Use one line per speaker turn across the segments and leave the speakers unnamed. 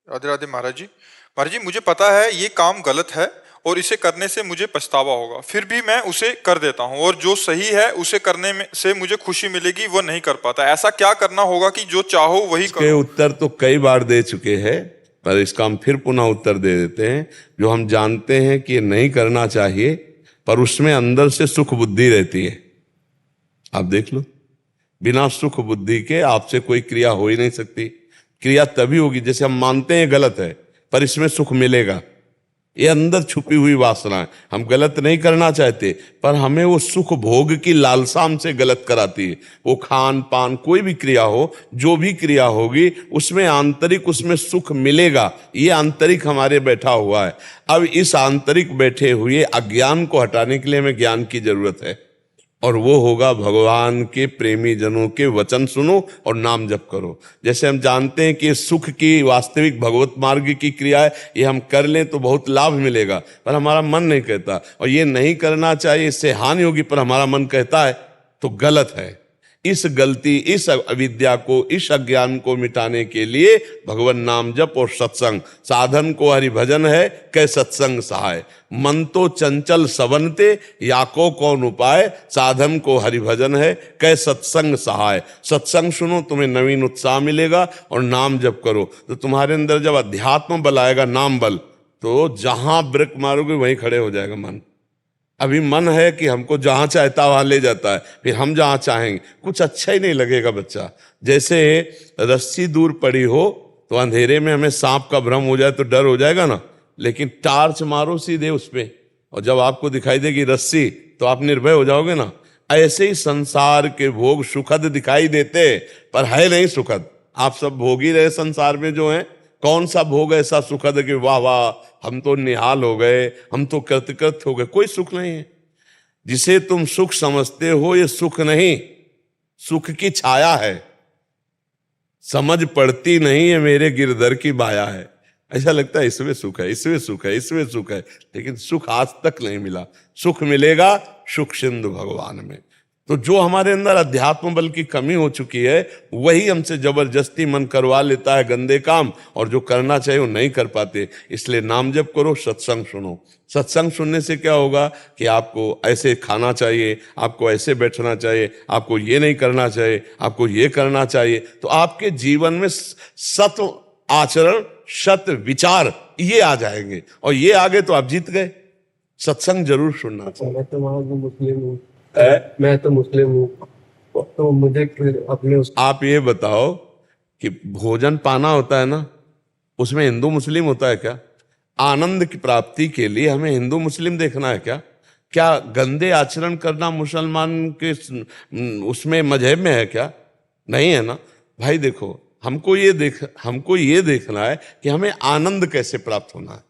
राधे राधे महाराज जी। महाराज जी, मुझे पता है ये काम गलत है और इसे करने से मुझे पछतावा होगा, फिर भी मैं उसे कर देता हूँ, और जो सही है उसे करने में से मुझे खुशी मिलेगी वो नहीं कर पाता। ऐसा क्या करना होगा कि जो चाहो वही
इसके
करो?
उत्तर तो कई बार दे चुके हैं, पर इसका हम फिर पुनः उत्तर दे देते हैं। जो हम जानते हैं कि ये नहीं करना चाहिए, पर उसमें अंदर से सुख बुद्धि रहती है। आप देख लो, बिना सुख बुद्धि के आपसे कोई क्रिया हो ही नहीं सकती। क्रिया तभी होगी जैसे हम मानते हैं गलत है, पर इसमें सुख मिलेगा। ये अंदर छुपी हुई वासना है। हम गलत नहीं करना चाहते, पर हमें वो सुख भोग की लालसा हमसे गलत कराती है। वो खान पान कोई भी क्रिया हो, जो भी क्रिया होगी उसमें आंतरिक उसमें सुख मिलेगा, ये आंतरिक हमारे बैठा हुआ है। अब इस आंतरिक बैठे हुए अज्ञान को हटाने के लिए हमें ज्ञान की जरूरत है, और वो होगा भगवान के प्रेमी जनों के वचन सुनो और नाम जप करो। जैसे हम जानते हैं कि सुख की वास्तविक भगवत मार्ग की क्रिया है, ये हम कर लें तो बहुत लाभ मिलेगा, पर हमारा मन नहीं कहता। और ये नहीं करना चाहिए, इससे हानि होगी, पर हमारा मन कहता है, तो गलत है। इस गलती, इस अविद्या को, इस अज्ञान को मिटाने के लिए भगवान नाम जप और सत्संग साधन को हरि भजन है, कै सत्संग सहाय। मन तो चंचल सवनते, याको कौन उपाय, साधन को हरि भजन है, कै सत्संग सहाय। सत्संग सुनो, तुम्हें नवीन उत्साह मिलेगा, और नाम जप करो तो तुम्हारे अंदर जब अध्यात्म बल आएगा, नाम बल, तो जहां ब्रेक मारोगे वहीं खड़े हो जाएगा मन। अभी मन है कि हमको जहां चाहता वहां ले जाता है, फिर हम जहां चाहेंगे कुछ अच्छा ही नहीं लगेगा बच्चा। जैसे रस्सी दूर पड़ी हो तो अंधेरे में हमें सांप का भ्रम हो जाए तो डर हो जाएगा ना, लेकिन टार्च मारो सीधे उस पे, और जब आपको दिखाई देगी रस्सी तो आप निर्भय हो जाओगे ना। ऐसे ही संसार के भोग सुखद दिखाई देते, पर है नहीं सुखद। आप सब भोग ही रहे संसार में जो है। कौन सा भोग ऐसा सुखद है कि वाह वाह हम तो निहाल हो गए, हम तो कृतकृत हो गए? कोई सुख नहीं है। जिसे तुम सुख समझते हो ये सुख नहीं, सुख की छाया है। समझ पड़ती नहीं है मेरे गिरधर की माया है। ऐसा लगता है इसमें सुख है, इसमें सुख है, इसमें सुख है, लेकिन सुख आज तक नहीं मिला। सुख मिलेगा सुख सिंधु भगवान में। तो जो हमारे अंदर अध्यात्म बल की कमी हो चुकी है, वही हमसे जबरदस्ती मन करवा लेता है गंदे काम, और जो करना चाहिए वो नहीं कर पाते। इसलिए नाम जप करो, सत्संग सुनो। सत्संग सुनने से क्या होगा कि आपको ऐसे खाना चाहिए, आपको ऐसे बैठना चाहिए, आपको ये नहीं करना चाहिए, आपको ये करना चाहिए। तो आपके जीवन में सत आचरण, सत विचार ये आ जाएंगे, और ये आ गए तो आप जीत गए। सत्संग जरूर सुनना चाहिए।
मैं तो मुस्लिम हूँ, तो मुझे अपने
आप ये बताओ कि भोजन पाना होता है ना, उसमें हिंदू मुस्लिम होता है क्या? आनंद की प्राप्ति के लिए हमें हिंदू मुस्लिम देखना है क्या? क्या गंदे आचरण करना मुसलमान के उसमें मजहब में है क्या? नहीं है ना भाई। देखो, हमको ये देखना है कि हमें आनंद कैसे प्राप्त होना है।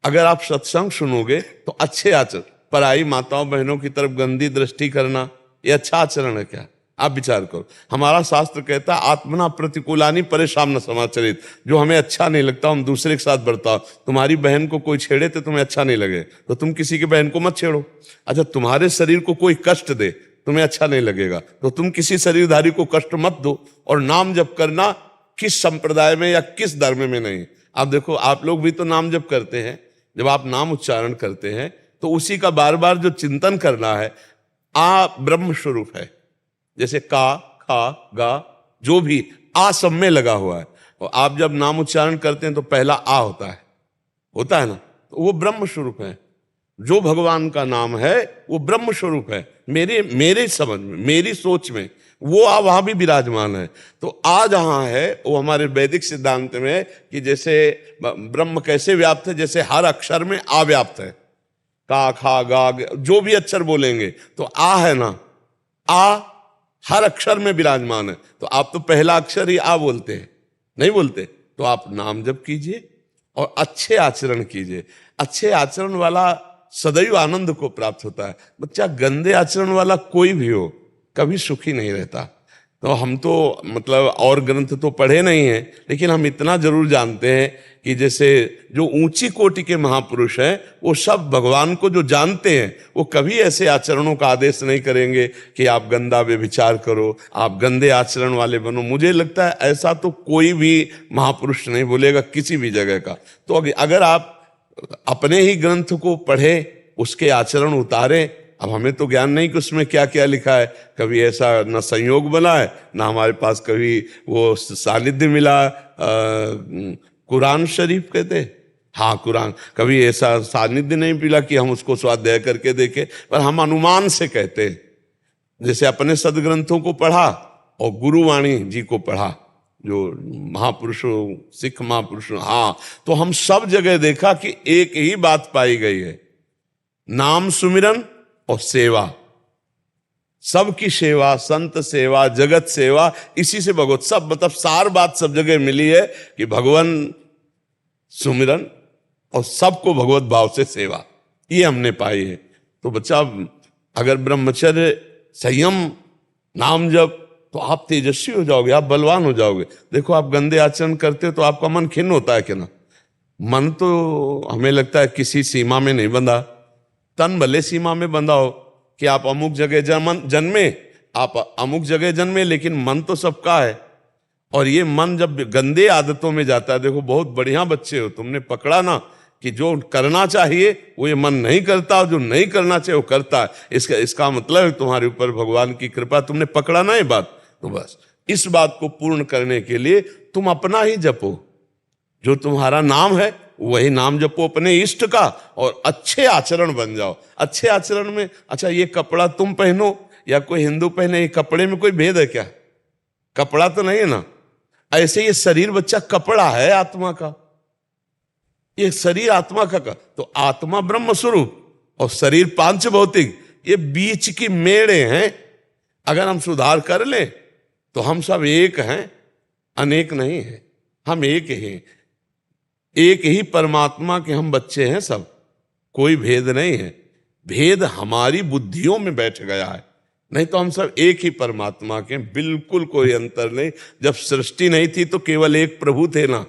अगर आप सत्संग सुनोगे तो अच्छे आचरण, पराई माताओं बहनों की तरफ गंदी दृष्टि करना, ये अच्छा आचरण है क्या? आप विचार करो। हमारा शास्त्र कहता है आत्मना प्रतिकूलानी परेशान न समाचरित। जो हमें अच्छा नहीं लगता हम दूसरे के साथ बर्ताव। तुम्हारी बहन को कोई छेड़े तो तुम्हें अच्छा नहीं लगे, तो तुम किसी की बहन को मत छेड़ो। अच्छा, तुम्हारे शरीर को कोई कष्ट दे, तुम्हें अच्छा नहीं लगेगा, तो तुम किसी शरीरधारी को कष्ट मत दो। और नाम जप करना किस संप्रदाय में या किस धर्म में नहीं। आप देखो, आप लोग भी तो नाम जप करते हैं। जब आप नाम उच्चारण करते हैं तो उसी का बार बार जो चिंतन करना है, आ ब्रह्म स्वरूप है। जैसे का, खा, गा, जो भी आ सब में लगा हुआ है। और आप जब नाम उच्चारण करते हैं तो पहला आ होता है ना, तो वो ब्रह्म स्वरूप है। जो भगवान का नाम है वो ब्रह्म स्वरूप है। मेरे समझ में, मेरी सोच में वो आ वहां भी विराजमान है। तो आ जहां है वो हमारे वैदिक सिद्धांत में कि जैसे ब्रह्म कैसे व्याप्त है, जैसे हर अक्षर में आ व्याप्त है। का, खा, गा, जो भी अक्षर बोलेंगे तो आ है ना, आ हर अक्षर में विराजमान है। तो आप तो पहला अक्षर ही आ बोलते हैं, नहीं बोलते? तो आप नाम जप कीजिए और अच्छे आचरण कीजिए। अच्छे आचरण वाला सदैव आनंद को प्राप्त होता है। बच्चा गंदे आचरण वाला कोई भी हो कभी सुखी नहीं रहता। तो हम तो मतलब और ग्रंथ तो पढ़े नहीं हैं, लेकिन हम इतना जरूर जानते हैं कि जैसे जो ऊंची कोटि के महापुरुष हैं वो सब भगवान को जो जानते हैं वो कभी ऐसे आचरणों का आदेश नहीं करेंगे कि आप गंदा व्यभिचार करो, आप गंदे आचरण वाले बनो। मुझे लगता है ऐसा तो कोई भी महापुरुष नहीं बोलेगा किसी भी जगह का। तो अगर आप अपने ही ग्रंथ को पढ़े, उसके आचरण उतारें। अब हमें तो ज्ञान नहीं कि उसमें क्या क्या लिखा है, कभी ऐसा न संयोग बना है ना हमारे पास कभी वो सानिध्य मिला। कुरान शरीफ कहते, हाँ कुरान, कभी ऐसा सानिध्य नहीं मिला कि हम उसको स्वाध्याय करके देखें, पर हम अनुमान से कहते हैं। जैसे अपने सदग्रंथों को पढ़ा और गुरुवाणी जी को पढ़ा, जो महापुरुषों, सिख महापुरुषों, हाँ, तो हम सब जगह देखा कि एक ही बात पाई गई है, नाम सुमिरन और सेवा। सबकी सेवा, संत सेवा, जगत सेवा, इसी से भगवत सब मतलब सार बात सब जगह मिली है कि भगवान सुमिरन और सबको भगवत भाव से सेवा, ये हमने पाई है। तो बच्चा अगर ब्रह्मचर्य, संयम, नाम जप, तो आप तेजस्वी हो जाओगे, आप बलवान हो जाओगे। देखो आप गंदे आचरण करते हो तो आपका मन खिन्न होता है कि ना? मन तो हमें लगता है किसी सीमा में नहीं बंधा, तन भले सीमा में बंधा हो कि आप अमुक जगह जन्मे, आप अमुक जगह जन्मे, लेकिन मन तो सबका है। और ये मन जब गंदे आदतों में जाता है, देखो बहुत बढ़िया बच्चे हो, तुमने पकड़ा ना कि जो करना चाहिए वो ये मन नहीं करता, और जो नहीं करना चाहिए वो करता है। इसका मतलब है तुम्हारे ऊपर भगवान की कृपा, तुमने पकड़ा ना ये बात। तो बस इस बात को पूर्ण करने के लिए तुम अपना ही जपो, जो तुम्हारा नाम है वही नाम जपो अपने इष्ट का, और अच्छे आचरण बन जाओ। अच्छे आचरण में, अच्छा ये कपड़ा तुम पहनो या कोई हिंदू पहने, ये कपड़े में कोई भेद है क्या? कपड़ा तो नहीं है ना। ऐसे ये शरीर बच्चा कपड़ा है आत्मा का, ये शरीर आत्मा का तो आत्मा ब्रह्म स्वरूप और शरीर पांच भौतिक, ये बीच की मेड़े हैं। अगर हम सुधार कर लें तो हम सब एक हैं, अनेक नहीं है, हम एक ही, एक ही परमात्मा के हम बच्चे हैं सब, कोई भेद नहीं है। भेद हमारी बुद्धियों में बैठ गया है, नहीं तो हम सब एक ही परमात्मा के, बिल्कुल कोई अंतर नहीं। जब सृष्टि नहीं थी तो केवल एक प्रभु थे ना,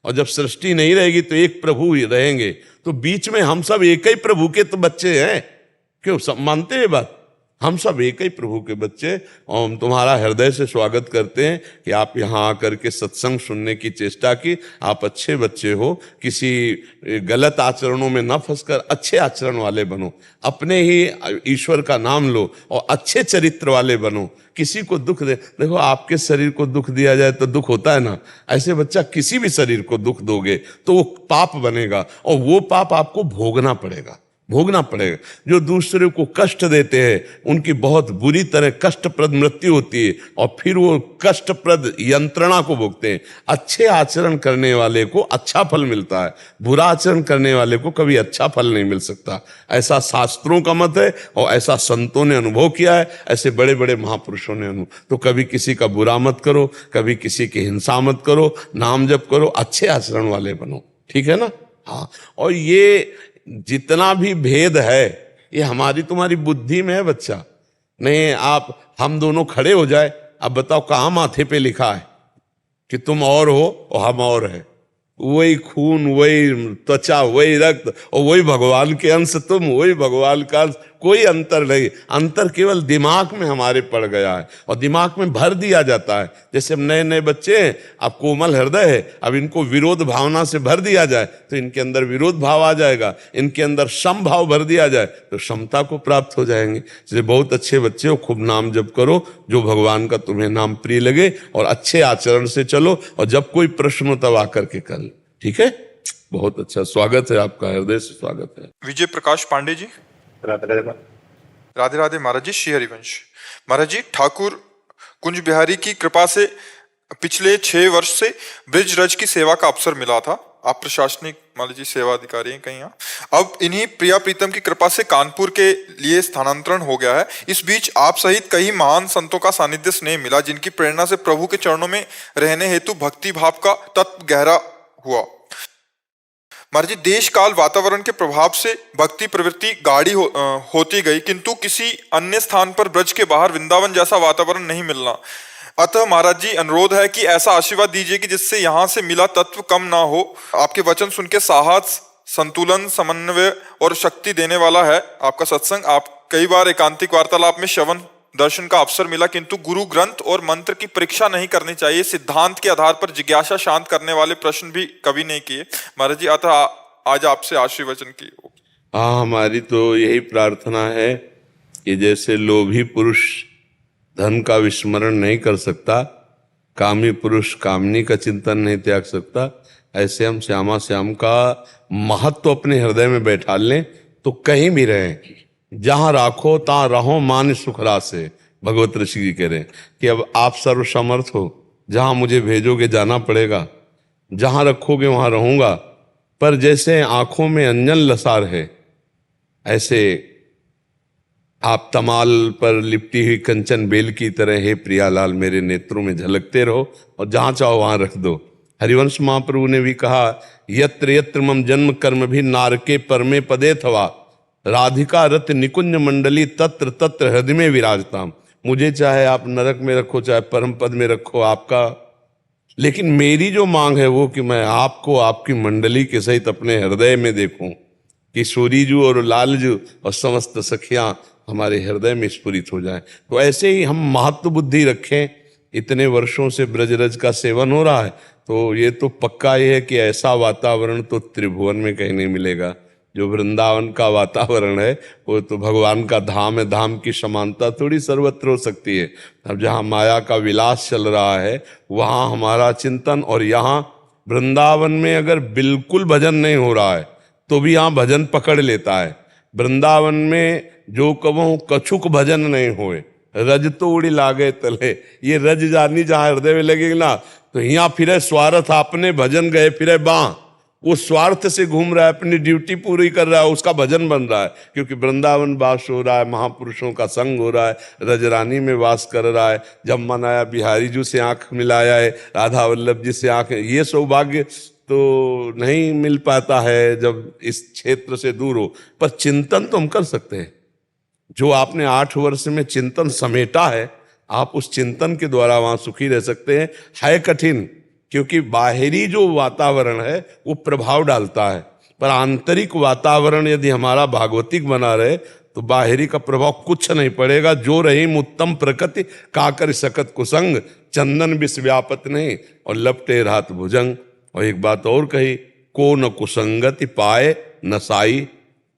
और जब सृष्टि नहीं रहेगी तो एक प्रभु ही रहेंगे। तो बीच में हम सब एक ही प्रभु के तो बच्चे हैं। क्यों सब मानते हैं बात? हम सब एक ही प्रभु के बच्चे। और हम तुम्हारा हृदय से स्वागत करते हैं कि आप यहाँ आकर के सत्संग सुनने की चेष्टा की। आप अच्छे बच्चे हो, किसी गलत आचरणों में न फंसकर अच्छे आचरण वाले बनो, अपने ही ईश्वर का नाम लो और अच्छे चरित्र वाले बनो। किसी को दुख दे, देखो आपके शरीर को दुख दिया जाए तो दुख होता है ना, ऐसे बच्चा किसी भी शरीर को दुख दोगे तो वो पाप बनेगा, और वो पाप आपको भोगना पड़ेगा। जो दूसरे को कष्ट देते हैं उनकी बहुत बुरी तरह कष्टप्रद मृत्यु होती है, और फिर वो कष्टप्रद यंत्रणा को भोगते हैं। अच्छे आचरण करने वाले को अच्छा फल मिलता है, बुरा आचरण करने वाले को कभी अच्छा फल नहीं मिल सकता। ऐसा शास्त्रों का मत है और ऐसा संतों ने अनुभव किया है, ऐसे बड़े बड़े महापुरुषों ने अनुभव। तो कभी किसी का बुरा मत करो, कभी किसी की हिंसा मत करो, नाम जप करो, अच्छे आचरण वाले बनो, ठीक है ना? हाँ, और ये जितना भी भेद है ये हमारी तुम्हारी बुद्धि में है बच्चा। नहीं आप हम दोनों खड़े हो जाए, अब बताओ कहाँ माथे पे लिखा है कि तुम और हो और हम और है? वही खून, वही त्वचा, वही रक्त और वही भगवान के अंश, तुम वही भगवान का अंश, कोई अंतर नहीं। अंतर केवल दिमाग में हमारे पड़ गया है और दिमाग में भर दिया जाता है। जैसे नए नए बच्चे हैं, अब कोमल हृदय है, अब इनको विरोध भावना से भर दिया जाए तो इनके अंदर विरोध भाव आ जाएगा, इनके अंदर सम भाव भर दिया जाए तो समता को प्राप्त हो जाएंगे। इसलिए बहुत अच्छे बच्चे हो, खूब नाम जप करो, जो भगवान का तुम्हें नाम प्रिय लगे, और अच्छे आचरण से चलो, और जब कोई प्रश्न हो तब आकर के कर, ठीक है? बहुत अच्छा, स्वागत है आपका, हृदय से स्वागत है।
विजय प्रकाश पांडे जी। राधे राधे महाराज जी। श्री हरिवंश महाराज जी, ठाकुर कुंज बिहारी की कृपा से पिछले 6 वर्ष से ब्रिज रज की सेवा का अवसर मिला था। आप प्रशासनिक महाराज जी सेवा अधिकारी हैं कहीं यहाँ। अब इन्हीं प्रिया प्रीतम की कृपा से कानपुर के लिए स्थानांतरण हो गया है। इस बीच आप सहित कई महान संतों का सानिध्य स्नेह मिला, जिनकी प्रेरणा से प्रभु के चरणों में रहने हेतु भक्ति भाव का तत्व गहरा हुआ। महाराज जी, देश काल वातावरण के प्रभाव से भक्ति प्रवृत्ति गाढ़ी होती गई, किंतु किसी अन्य स्थान पर ब्रज के बाहर वृंदावन जैसा वातावरण नहीं अतः महाराज जी अनुरोध है कि ऐसा आशीर्वाद दीजिए कि जिससे यहाँ से मिला तत्व कम ना हो। आपके वचन सुन के साहस, संतुलन, समन्वय और शक्ति देने वाला है आपका सत्संग। आप कई बार एकांतिक वार्तालाप में श्रवण दर्शन का अवसर मिला, किंतु गुरु ग्रंथ और मंत्र की परीक्षा नहीं करनी चाहिए, सिद्धांत के आधार पर जिज्ञासा शांत करने वाले प्रश्न भी कभी नहीं किए महाराज जी। अतः आज आपसे आशीर्वचन की।
हाँ, हमारी तो यही प्रार्थना है कि जैसे लोभी पुरुष धन का विस्मरण नहीं कर सकता, कामी पुरुष कामनी का चिंतन नहीं त्याग सकता, ऐसे हम श्यामा श्याम का महत्व अपने हृदय में बैठा लें तो कहीं भी रहें, जहां राखो तहां रहो मान सुखरा से। भगवत ऋषि जी कह रहे हैं कि अब आप सर्वसमर्थ हो, जहां मुझे भेजोगे जाना पड़ेगा, जहां रखोगे वहां रहूंगा। पर जैसे आंखों में अंजन लसार है, ऐसे आप तमाल पर लिपटी हुई कंचन बेल की तरह हे प्रियालाल मेरे नेत्रों में झलकते रहो और जहां चाहो वहां रख दो। हरिवंश महाप्रभु ने भी कहा, यत्र यत्र मम जन्म कर्म भी नारके परमे पदे थवा, राधिका रत निकुंज मंडली तत्र तत्र हृदय में विराजताम। मुझे चाहे आप नरक में रखो, चाहे परम पद में रखो आपका, लेकिन मेरी जो मांग है वो कि मैं आपको आपकी मंडली के सहित अपने हृदय में देखूं, कि सूरीजू और लालजू और समस्त सखियां हमारे हृदय में स्फुरित हो जाए। तो ऐसे ही हम महत्व बुद्धि रखें। इतने वर्षों से ब्रजरज का सेवन हो रहा है, तो ये तो पक्का ये है कि ऐसा वातावरण तो त्रिभुवन में कहीं नहीं मिलेगा। जो वृंदावन का वातावरण है वो तो भगवान का धाम है, धाम की समानता थोड़ी सर्वत्र हो सकती है। अब जहाँ माया का विलास चल रहा है वहाँ हमारा चिंतन, और यहाँ वृंदावन में अगर बिल्कुल भजन नहीं हो रहा है तो भी यहाँ भजन पकड़ लेता है। वृंदावन में जो कबहू कछुक भजन नहीं होए, रज तो उड़ी लागे तले, ये रज जानी जहाँ हृदय में लगेगी ना, तो यहाँ फिरे स्वार्थ आपने भजन गए फिरे बाँ। वो स्वार्थ से घूम रहा है, अपनी ड्यूटी पूरी कर रहा है, उसका भजन बन रहा है, क्योंकि वृंदावन वास हो रहा है, महापुरुषों का संग हो रहा है, रजरानी में वास कर रहा है। जब मन आया बिहारी जी से आंख मिलाया है, राधा वल्लभ जी से आंख, ये सौभाग्य तो नहीं मिल पाता है जब इस क्षेत्र से दूर हो। पर चिंतन तो हम कर सकते हैं। जो आपने 8 वर्ष में चिंतन समेटा है, आप उस चिंतन के द्वारा वहां सुखी रह सकते हैं। है कठिन, क्योंकि बाहरी जो वातावरण है वो प्रभाव डालता है, पर आंतरिक वातावरण यदि हमारा भागवतिक बना रहे तो बाहरी का प्रभाव कुछ नहीं पड़ेगा। जो रही उत्तम प्रकृति काकर सकत कुसंग, चंदन विष व्यापत नहीं और लपटे रात भुजंग। और एक बात और कही, को न कुसंगति पाए न साई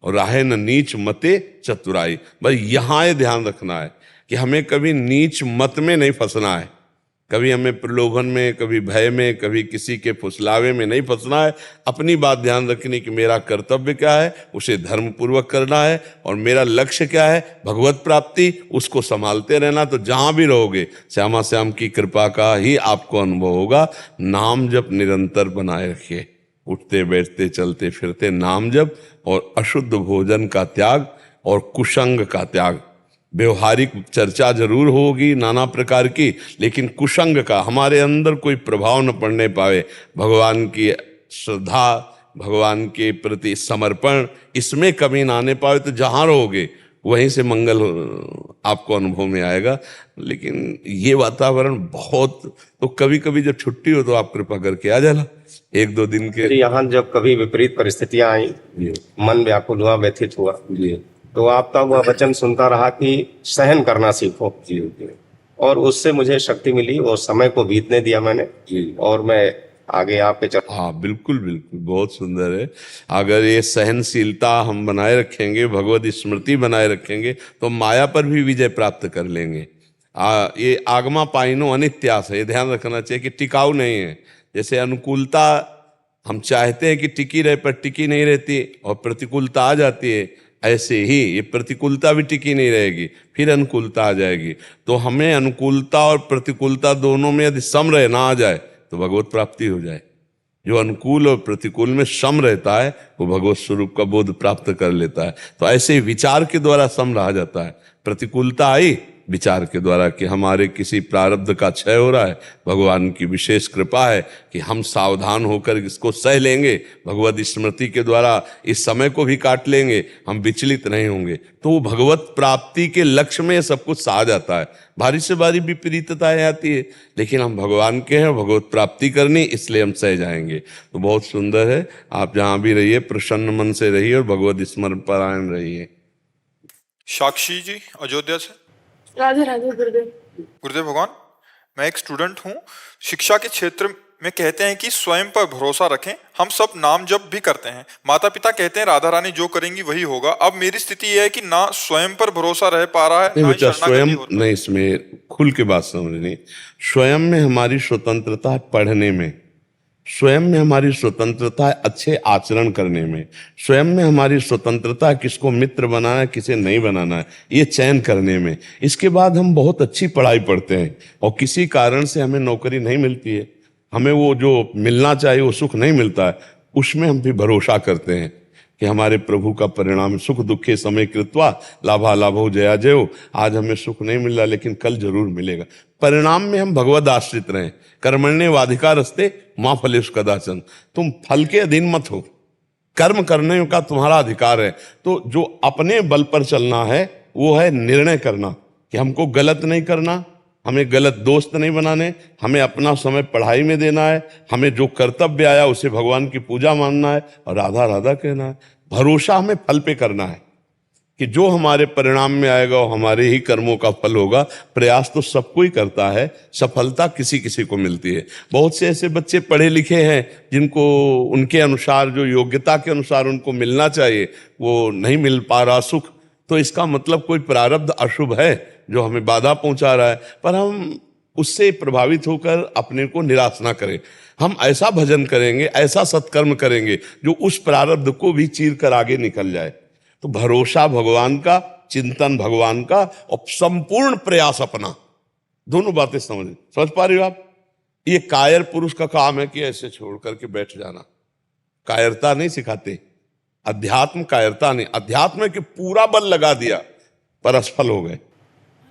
और राहे न नीच मते चतुराई। भाई यहाँ ये ध्यान रखना है कि हमें कभी नीच मत में नहीं फंसना है, कभी हमें प्रलोभन में, कभी भय में, कभी किसी के फुसलावे में नहीं फंसना है। अपनी बात ध्यान रखनी कि मेरा कर्तव्य क्या है, उसे धर्म पूर्वक करना है, और मेरा लक्ष्य क्या है, भगवत प्राप्ति, उसको संभालते रहना। तो जहां भी रहोगे श्यामा श्याम की कृपा का ही आपको अनुभव होगा। नाम जप निरंतर बनाए रखिए, उठते बैठते चलते फिरते नाम जप, और अशुद्ध भोजन का त्याग और कुसंग का त्याग। व्यवहारिक चर्चा जरूर होगी नाना प्रकार की, लेकिन कुसंग का हमारे अंदर कोई प्रभाव न पड़ने पावे। भगवान की श्रद्धा, भगवान के प्रति समर्पण, इसमें कमी ना आने पावे, तो जहाँ रहोगे वहीं से मंगल आपको अनुभव में आएगा। लेकिन ये वातावरण बहुत, तो कभी कभी जब छुट्टी हो तो आप कृपा करके आ जाना 1-2 दिन के।
यहाँ जब कभी विपरीत परिस्थितियां आई, मन व्याकुल हुआ, व्यथित हुआ, तो आपका वह वचन सुनता रहा कि सहन करना सीखो, और उससे मुझे शक्ति मिली। और समय को बीतने दिया मैंने, और मैं आगे आपके
हाँ बिल्कुल बिल्कुल, बहुत सुंदर है। अगर ये सहनशीलता हम बनाए रखेंगे, भगवत स्मृति बनाए रखेंगे, तो माया पर भी विजय प्राप्त कर लेंगे। ये आगमा पाइनो अनित्यास है, ये ध्यान रखना चाहिए कि टिकाऊ नहीं है। जैसे अनुकूलता हम चाहते हैं कि टिकी रहे, पर टिकी नहीं रहती, और प्रतिकूलता आ जाती है, ऐसे ही ये प्रतिकूलता भी टिकी नहीं रहेगी, फिर अनुकूलता आ जाएगी। तो हमें अनुकूलता और प्रतिकूलता दोनों में यदि सम रहे ना आ जाए तो भगवत प्राप्ति हो जाए। जो अनुकूल और प्रतिकूल में सम रहता है वो भगवत स्वरूप का बोध प्राप्त कर लेता है। तो ऐसे विचार के द्वारा सम रहा जाता है। प्रतिकूलता आई विचार के द्वारा कि हमारे किसी प्रारब्ध का क्षय हो रहा है, भगवान की विशेष कृपा है कि हम सावधान होकर इसको सह लेंगे, भगवत स्मृति के द्वारा इस समय को भी काट लेंगे, हम विचलित नहीं होंगे, तो वो भगवत प्राप्ति के लक्ष्य में सब कुछ सहा जाता है। भारी से भारी विपरीतताएं आती है, लेकिन हम भगवान के हैं, भगवत प्राप्ति करनी, इसलिए हम सह जाएंगे। तो बहुत सुंदर है। आप जहां भी रहिए प्रसन्न मन से रहिए और भगवत स्मरण परायण रहिए।
साक्षी जी अयोध्या से।
राधे राधे गुरुदेव।
गुरुदेव भगवान, मैं एक स्टूडेंट हूँ। शिक्षा के क्षेत्र में कहते हैं कि स्वयं पर भरोसा रखें। हम सब नाम जप भी करते हैं, माता पिता कहते हैं राधा रानी जो करेंगी वही होगा। अब मेरी स्थिति यह है कि ना स्वयं पर भरोसा रह पा रहा है,
नहीं
ना ही
बेटा,
शरणागति
स्वयं
हो रही है।
नहीं, इसमें खुल के बात समझनी। स्वयं में हमारी स्वतंत्रता है पढ़ने में, स्वयं में हमारी स्वतंत्रता है अच्छे आचरण करने में, स्वयं में हमारी स्वतंत्रता है किसको मित्र बनाना है किसे नहीं बनाना है, ये चयन करने में। इसके बाद हम बहुत अच्छी पढ़ाई पढ़ते हैं और किसी कारण से हमें नौकरी नहीं मिलती है, हमें वो जो मिलना चाहिए वो सुख नहीं मिलता है, उसमें हम भी भरोसा करते हैं कि हमारे प्रभु का परिणाम सुख दुखे समय कृत्वा लाभा लाभो जया जयो। आज हमें सुख नहीं मिल रहा, लेकिन कल जरूर मिलेगा। परिणाम में हम भगवद आश्रित रहें। कर्मण्येवाधिकारस्ते मां फलेषु कदाचन। तुम फल के अधीन मत हो, कर्म करने का तुम्हारा अधिकार है। तो जो अपने बल पर चलना है वो है निर्णय करना कि हमको गलत नहीं करना, हमें गलत दोस्त नहीं बनाने, हमें अपना समय पढ़ाई में देना है, हमें जो कर्तव्य आया उसे भगवान की पूजा मानना है और राधा राधा कहना है। भरोसा हमें फल पे करना है कि जो हमारे परिणाम में आएगा वो हमारे ही कर्मों का फल होगा। प्रयास तो सबको ही करता है, सफलता किसी किसी को मिलती है। बहुत से ऐसे बच्चे पढ़े लिखे हैं जिनको उनके अनुसार, जो योग्यता के अनुसार उनको मिलना चाहिए, वो नहीं मिल पा रहा सुख। तो इसका मतलब कोई प्रारब्ध अशुभ है जो हमें बाधा पहुंचा रहा है, पर हम उससे प्रभावित होकर अपने को निराश ना करें। हम ऐसा भजन करेंगे, ऐसा सत्कर्म करेंगे जो उस प्रारब्ध को भी चीर कर आगे निकल जाए। तो भरोसा भगवान का, चिंतन भगवान का और संपूर्ण प्रयास अपना, दोनों बातें समझ पा रही हो आप? ये कायर पुरुष का काम है कि ऐसे छोड़ करके बैठ जाना। कायरता नहीं सिखाते, अध्यात्म कायरता नहीं। अध्यात्म है कि पूरा बल लगा दिया पर असफल हो गए।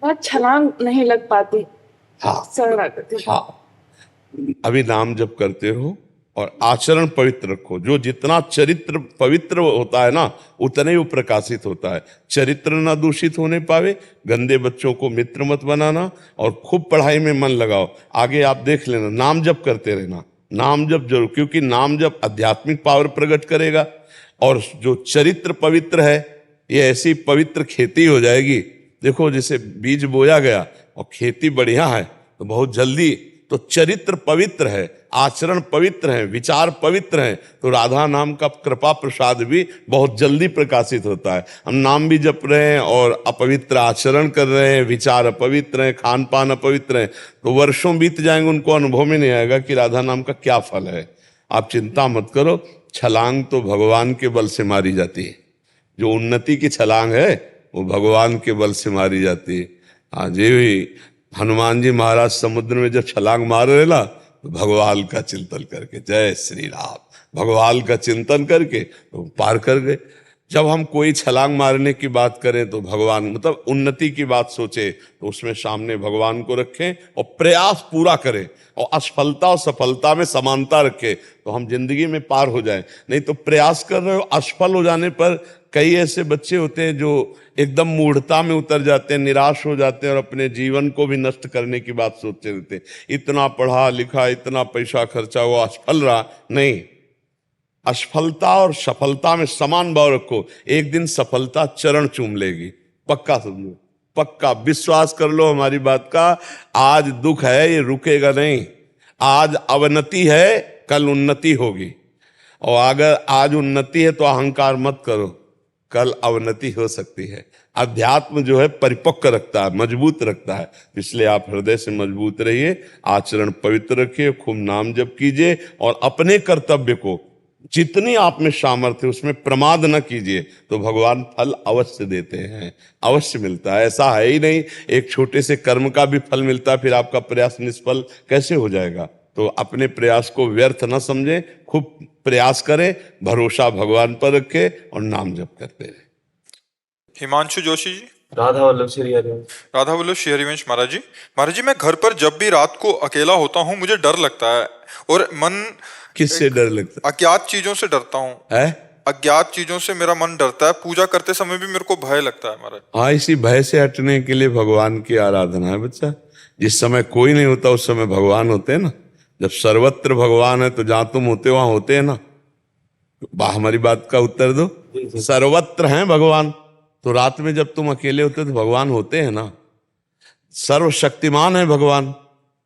बहुत छलांग नहीं लग पाती।
हाँ
शरणागति।
हाँ, अभी नाम जप करते रहो और आचरण पवित्र रखो। जो जितना चरित्र पवित्र होता है ना, उतना ही वो प्रकाशित होता है। चरित्र ना दूषित होने पावे, गंदे बच्चों को मित्र मत बनाना और खूब पढ़ाई में मन लगाओ। आगे आप देख लेना, नाम जप करते रहना, नाम जप जरूर, क्योंकि नाम जप आध्यात्मिक पावर प्रकट करेगा। और जो चरित्र पवित्र है, ये ऐसी पवित्र खेती हो जाएगी। देखो जैसे बीज बोया गया और खेती बढ़िया है तो बहुत जल्दी, तो चरित्र पवित्र है, आचरण पवित्र है, विचार पवित्र है, तो राधा नाम का कृपा प्रसाद भी बहुत जल्दी प्रकाशित होता है। हम नाम भी जप रहे हैं और अपवित्र आचरण कर रहे हैं, विचार अपवित्र हैं, खान पान अपवित्र हैं, तो वर्षों बीत जाएंगे, उनको अनुभव में नहीं आएगा कि राधा नाम का क्या फल है। आप चिंता मत करो, छलांग तो भगवान के बल से मारी जाती है। जो उन्नति की छलांग है वो भगवान के बल से मारी जाती है। आज ये हनुमान जी महाराज समुद्र में जब छलांग मार रहे ना, तो भगवान का चिंतन करके, जय श्री राम, भगवान का चिंतन करके तो पार कर गए। जब हम कोई छलांग मारने की बात करें तो भगवान, मतलब उन्नति की बात सोचे तो उसमें सामने भगवान को रखें और प्रयास पूरा करें और असफलता और सफलता में समानता रखें, तो हम जिंदगी में पार हो जाएं। नहीं तो प्रयास कर रहे हो, असफल हो जाने पर कई ऐसे बच्चे होते हैं जो एकदम मूढ़ता में उतर जाते हैं, निराश हो जाते हैं और अपने जीवन को भी नष्ट करने की बात सोचते रहते हैं। इतना पढ़ा लिखा, इतना पैसा खर्चा हुआ, असफल रहा नहीं। असफलता और सफलता में समान भाव रखो, एक दिन सफलता चरण चूम लेगी, पक्का समझो, पक्का विश्वास कर लो हमारी बात का। आज दुख है, ये रुकेगा नहीं। आज अवनति है, कल उन्नति होगी। और अगर आज उन्नति है तो अहंकार मत करो, कल अवनति हो सकती है। अध्यात्म जो है परिपक्व रखता है, मजबूत रखता है, इसलिए आप हृदय से मजबूत रहिए, आचरण पवित्र रखिए, खूब नाम जप कीजिए और अपने कर्तव्य को जितनी आप में सामर्थ्य उसमें प्रमाद न कीजिए, तो भगवान फल अवश्य देते हैं, अवश्य मिलता है। ऐसा है ही नहीं एक छोटे से कर्म का भी फल मिलता है, फिर आपका प्रयास निष्फल कैसे हो जाएगा। तो अपने प्रयास को व्यर्थ न समझें, खूब प्रयास करें, भरोसा भगवान पर रखें और नाम जप करते रहें।
हिमांशु जोशी जी।
राधा वल्लभ श्री हरिवंश।
राधा वल्लभ श्री हरिवंश। महाराज जी मैं घर पर जब भी रात को अकेला होता हूँ मुझे डर लगता है और मन
किससे डर लगता
अज्ञात चीजों से डरता हूँ।
है?
अज्ञात चीजों से मेरा मन डरता है। पूजा करते समय भी मेरे को भय लगता है महाराज।
हाँ, इसी भय से हटने के लिए भगवान की आराधना है बच्चा। जिस समय कोई नहीं होता उस समय भगवान होते हैं ना। जब सर्वत्र भगवान है तो जहां तुम होते वहां होते हैं ना। हमारी बात का उत्तर दो। सर्वत्र हैं भगवान, तो रात में जब तुम अकेले होते हो तो भगवान होते हैं ना। सर्वशक्तिमान है भगवान,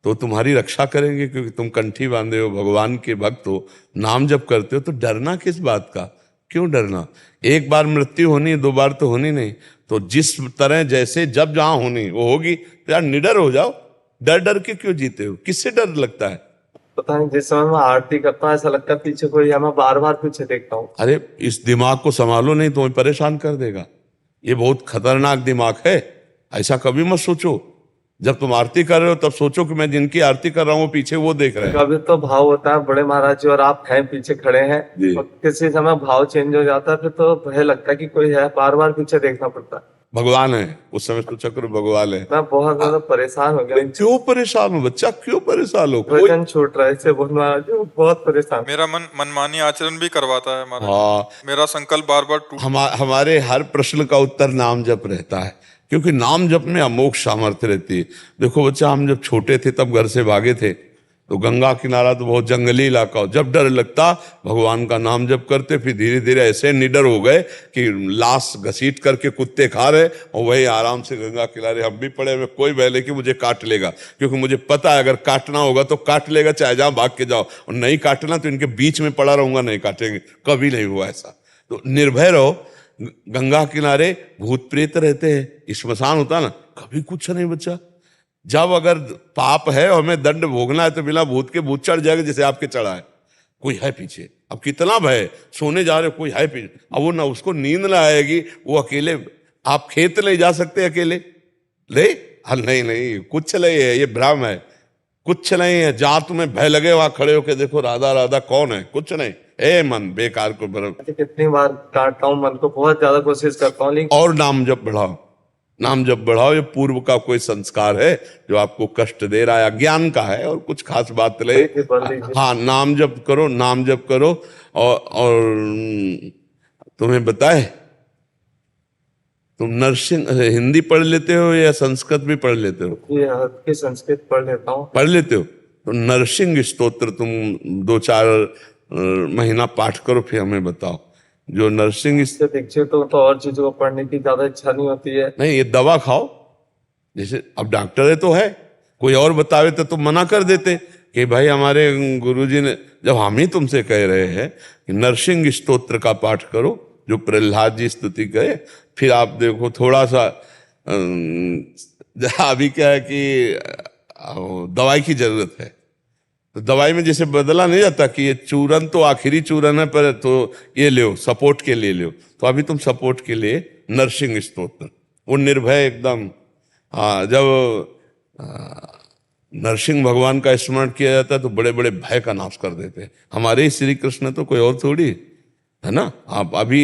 तो तुम्हारी रक्षा करेंगे क्योंकि तुम कंठी बांधे हो, भगवान के भक्त हो, नाम जप करते हो। तो डरना किस बात का? क्यों डरना? एक बार मृत्यु होनी है, 2 बार तो होनी नहीं। तो जिस तरह जैसे जब जहां होनी वो होगी, तो यार निडर हो जाओ। डर डर के क्यों जीते हो? किससे डर लगता है?
पता नहीं, जिस समय मैं आरती करता हूँ ऐसा लगता है पीछे कोई है, मैं बार बार पीछे देखता हूँ।
अरे इस दिमाग को संभालो, नहीं तो परेशान कर देगा। ये बहुत खतरनाक दिमाग है। ऐसा कभी मत सोचो। जब तुम आरती कर रहे हो तब सोचो कि मैं जिनकी आरती कर रहा हूँ पीछे वो देख रहे हैं।
कभी तो भाव होता है बड़े महाराज जी और आप हैं पीछे खड़े हैं,
जी।
और किसी समय भाव चेंज हो जाता है, फिर तो भय लगता है कि कोई है, बार बार पीछे देखना पड़ता है।
भगवान है उस समय तो चक्र भगवान है।
मैं बहुत ज्यादा परेशान हो गया।
क्यों परेशान हो बच्चा? क्यों परेशान हो? कोई
वजन छूट रहा है इससे बहुत महाराज जी, बहुत परेशान।
मेरा मन मनमानी आचरण भी करवाता है महाराज।
हाँ,
मेरा संकल्प बार बार टूट।
हमारे हर प्रश्न का उत्तर नाम जप रहता है, क्योंकि नाम जप में अमोघ सामर्थ्य रहती है। देखो बच्चा, हम जब छोटे थे तब घर से भागे थे, तो गंगा किनारा तो बहुत जंगली इलाका हो। जब डर लगता भगवान का नाम जप करते, फिर धीरे धीरे ऐसे निडर हो गए कि लाश घसीट करके कुत्ते खा रहे और वही आराम से गंगा किनारे हम भी पड़े हुए। कोई भय नहीं कि मुझे काट लेगा, क्योंकि मुझे पता है अगर काटना होगा तो काट लेगा, चाहे जहां भाग के जाओ। और नहीं काटना तो इनके बीच में पड़ा रहूंगा, नहीं काटेंगे। कभी नहीं हुआ ऐसा। तो निर्भय रहो। गंगा किनारे भूत प्रेत रहते हैं, श्मशान होता ना, कभी कुछ नहीं बच्चा। जब अगर पाप है और हमें दंड भोगना है तो बिना भूत के भूत चढ़ जाएगा, जैसे आपके चढ़ा है। कोई है पीछे, अब कितना भय, सोने जा रहे हो कोई है पीछे, अब वो ना उसको नींद ना आएगी, वो अकेले। आप खेत नहीं जा सकते अकेले ले? नहीं नहीं, कुछ नहीं है, ये भ्रम है। कुछ नहीं है। जहां तुम्हें भय लगे वहां खड़े होकर देखो राधा राधा कौन है, कुछ नहीं। ए मन बेकार को भ्रम।
कितनी बार काटता हूँ मन को, बहुत ज्यादा कोशिश करता हूँ, लेकिन
और नाम जप बढ़ाओ, नाम जप बढ़ाओ। ये पूर्व का कोई संस्कार है जो आपको कष्ट दे रहा है, अज्ञान का है, और कुछ खास बात नहीं। हाँ, नाम जप करो, नाम जप करो। और तुम्हें बताए, तुम नर्सिंग हिंदी पढ़ लेते हो या संस्कृत भी पढ़ लेते हो?
ये हल्की संस्कृत पढ़ लेता हूँ।
पढ़ लेते हो तो नरसिंह स्तोत्र तुम 2-4 महीना पाठ करो, फिर हमें बताओ। जो नरसिंह
इससे दीक्षित हो तो और चीजों को पढ़ने की ज्यादा इच्छा नहीं होती है।
नहीं, ये दवा खाओ। जैसे अब डॉक्टर है तो है, कोई और बतावे तो तुम मना कर देते कि भाई हमारे गुरुजी ने, जब हम ही तुमसे कह रहे हैं कि नरसिंह स्तोत्र का पाठ करो जो प्रहलाद जी स्तुति करे, फिर आप देखो थोड़ा सा अभी क्या है कि दवाई की जरूरत है। तो दवाई में जैसे बदला नहीं जाता कि ये चूरन तो आखिरी चूरन है, पर तो ये लो सपोर्ट के लिए लो। तो अभी तुम सपोर्ट के लिए नरसिंह स्तोत्र, वो निर्भय एकदम। हाँ, जब नरसिंह भगवान का स्मरण किया जाता है तो बड़े बड़े भय का नाश कर देते हैं। हमारे ही श्री कृष्ण तो कोई और थोड़ी है ना। आप अभी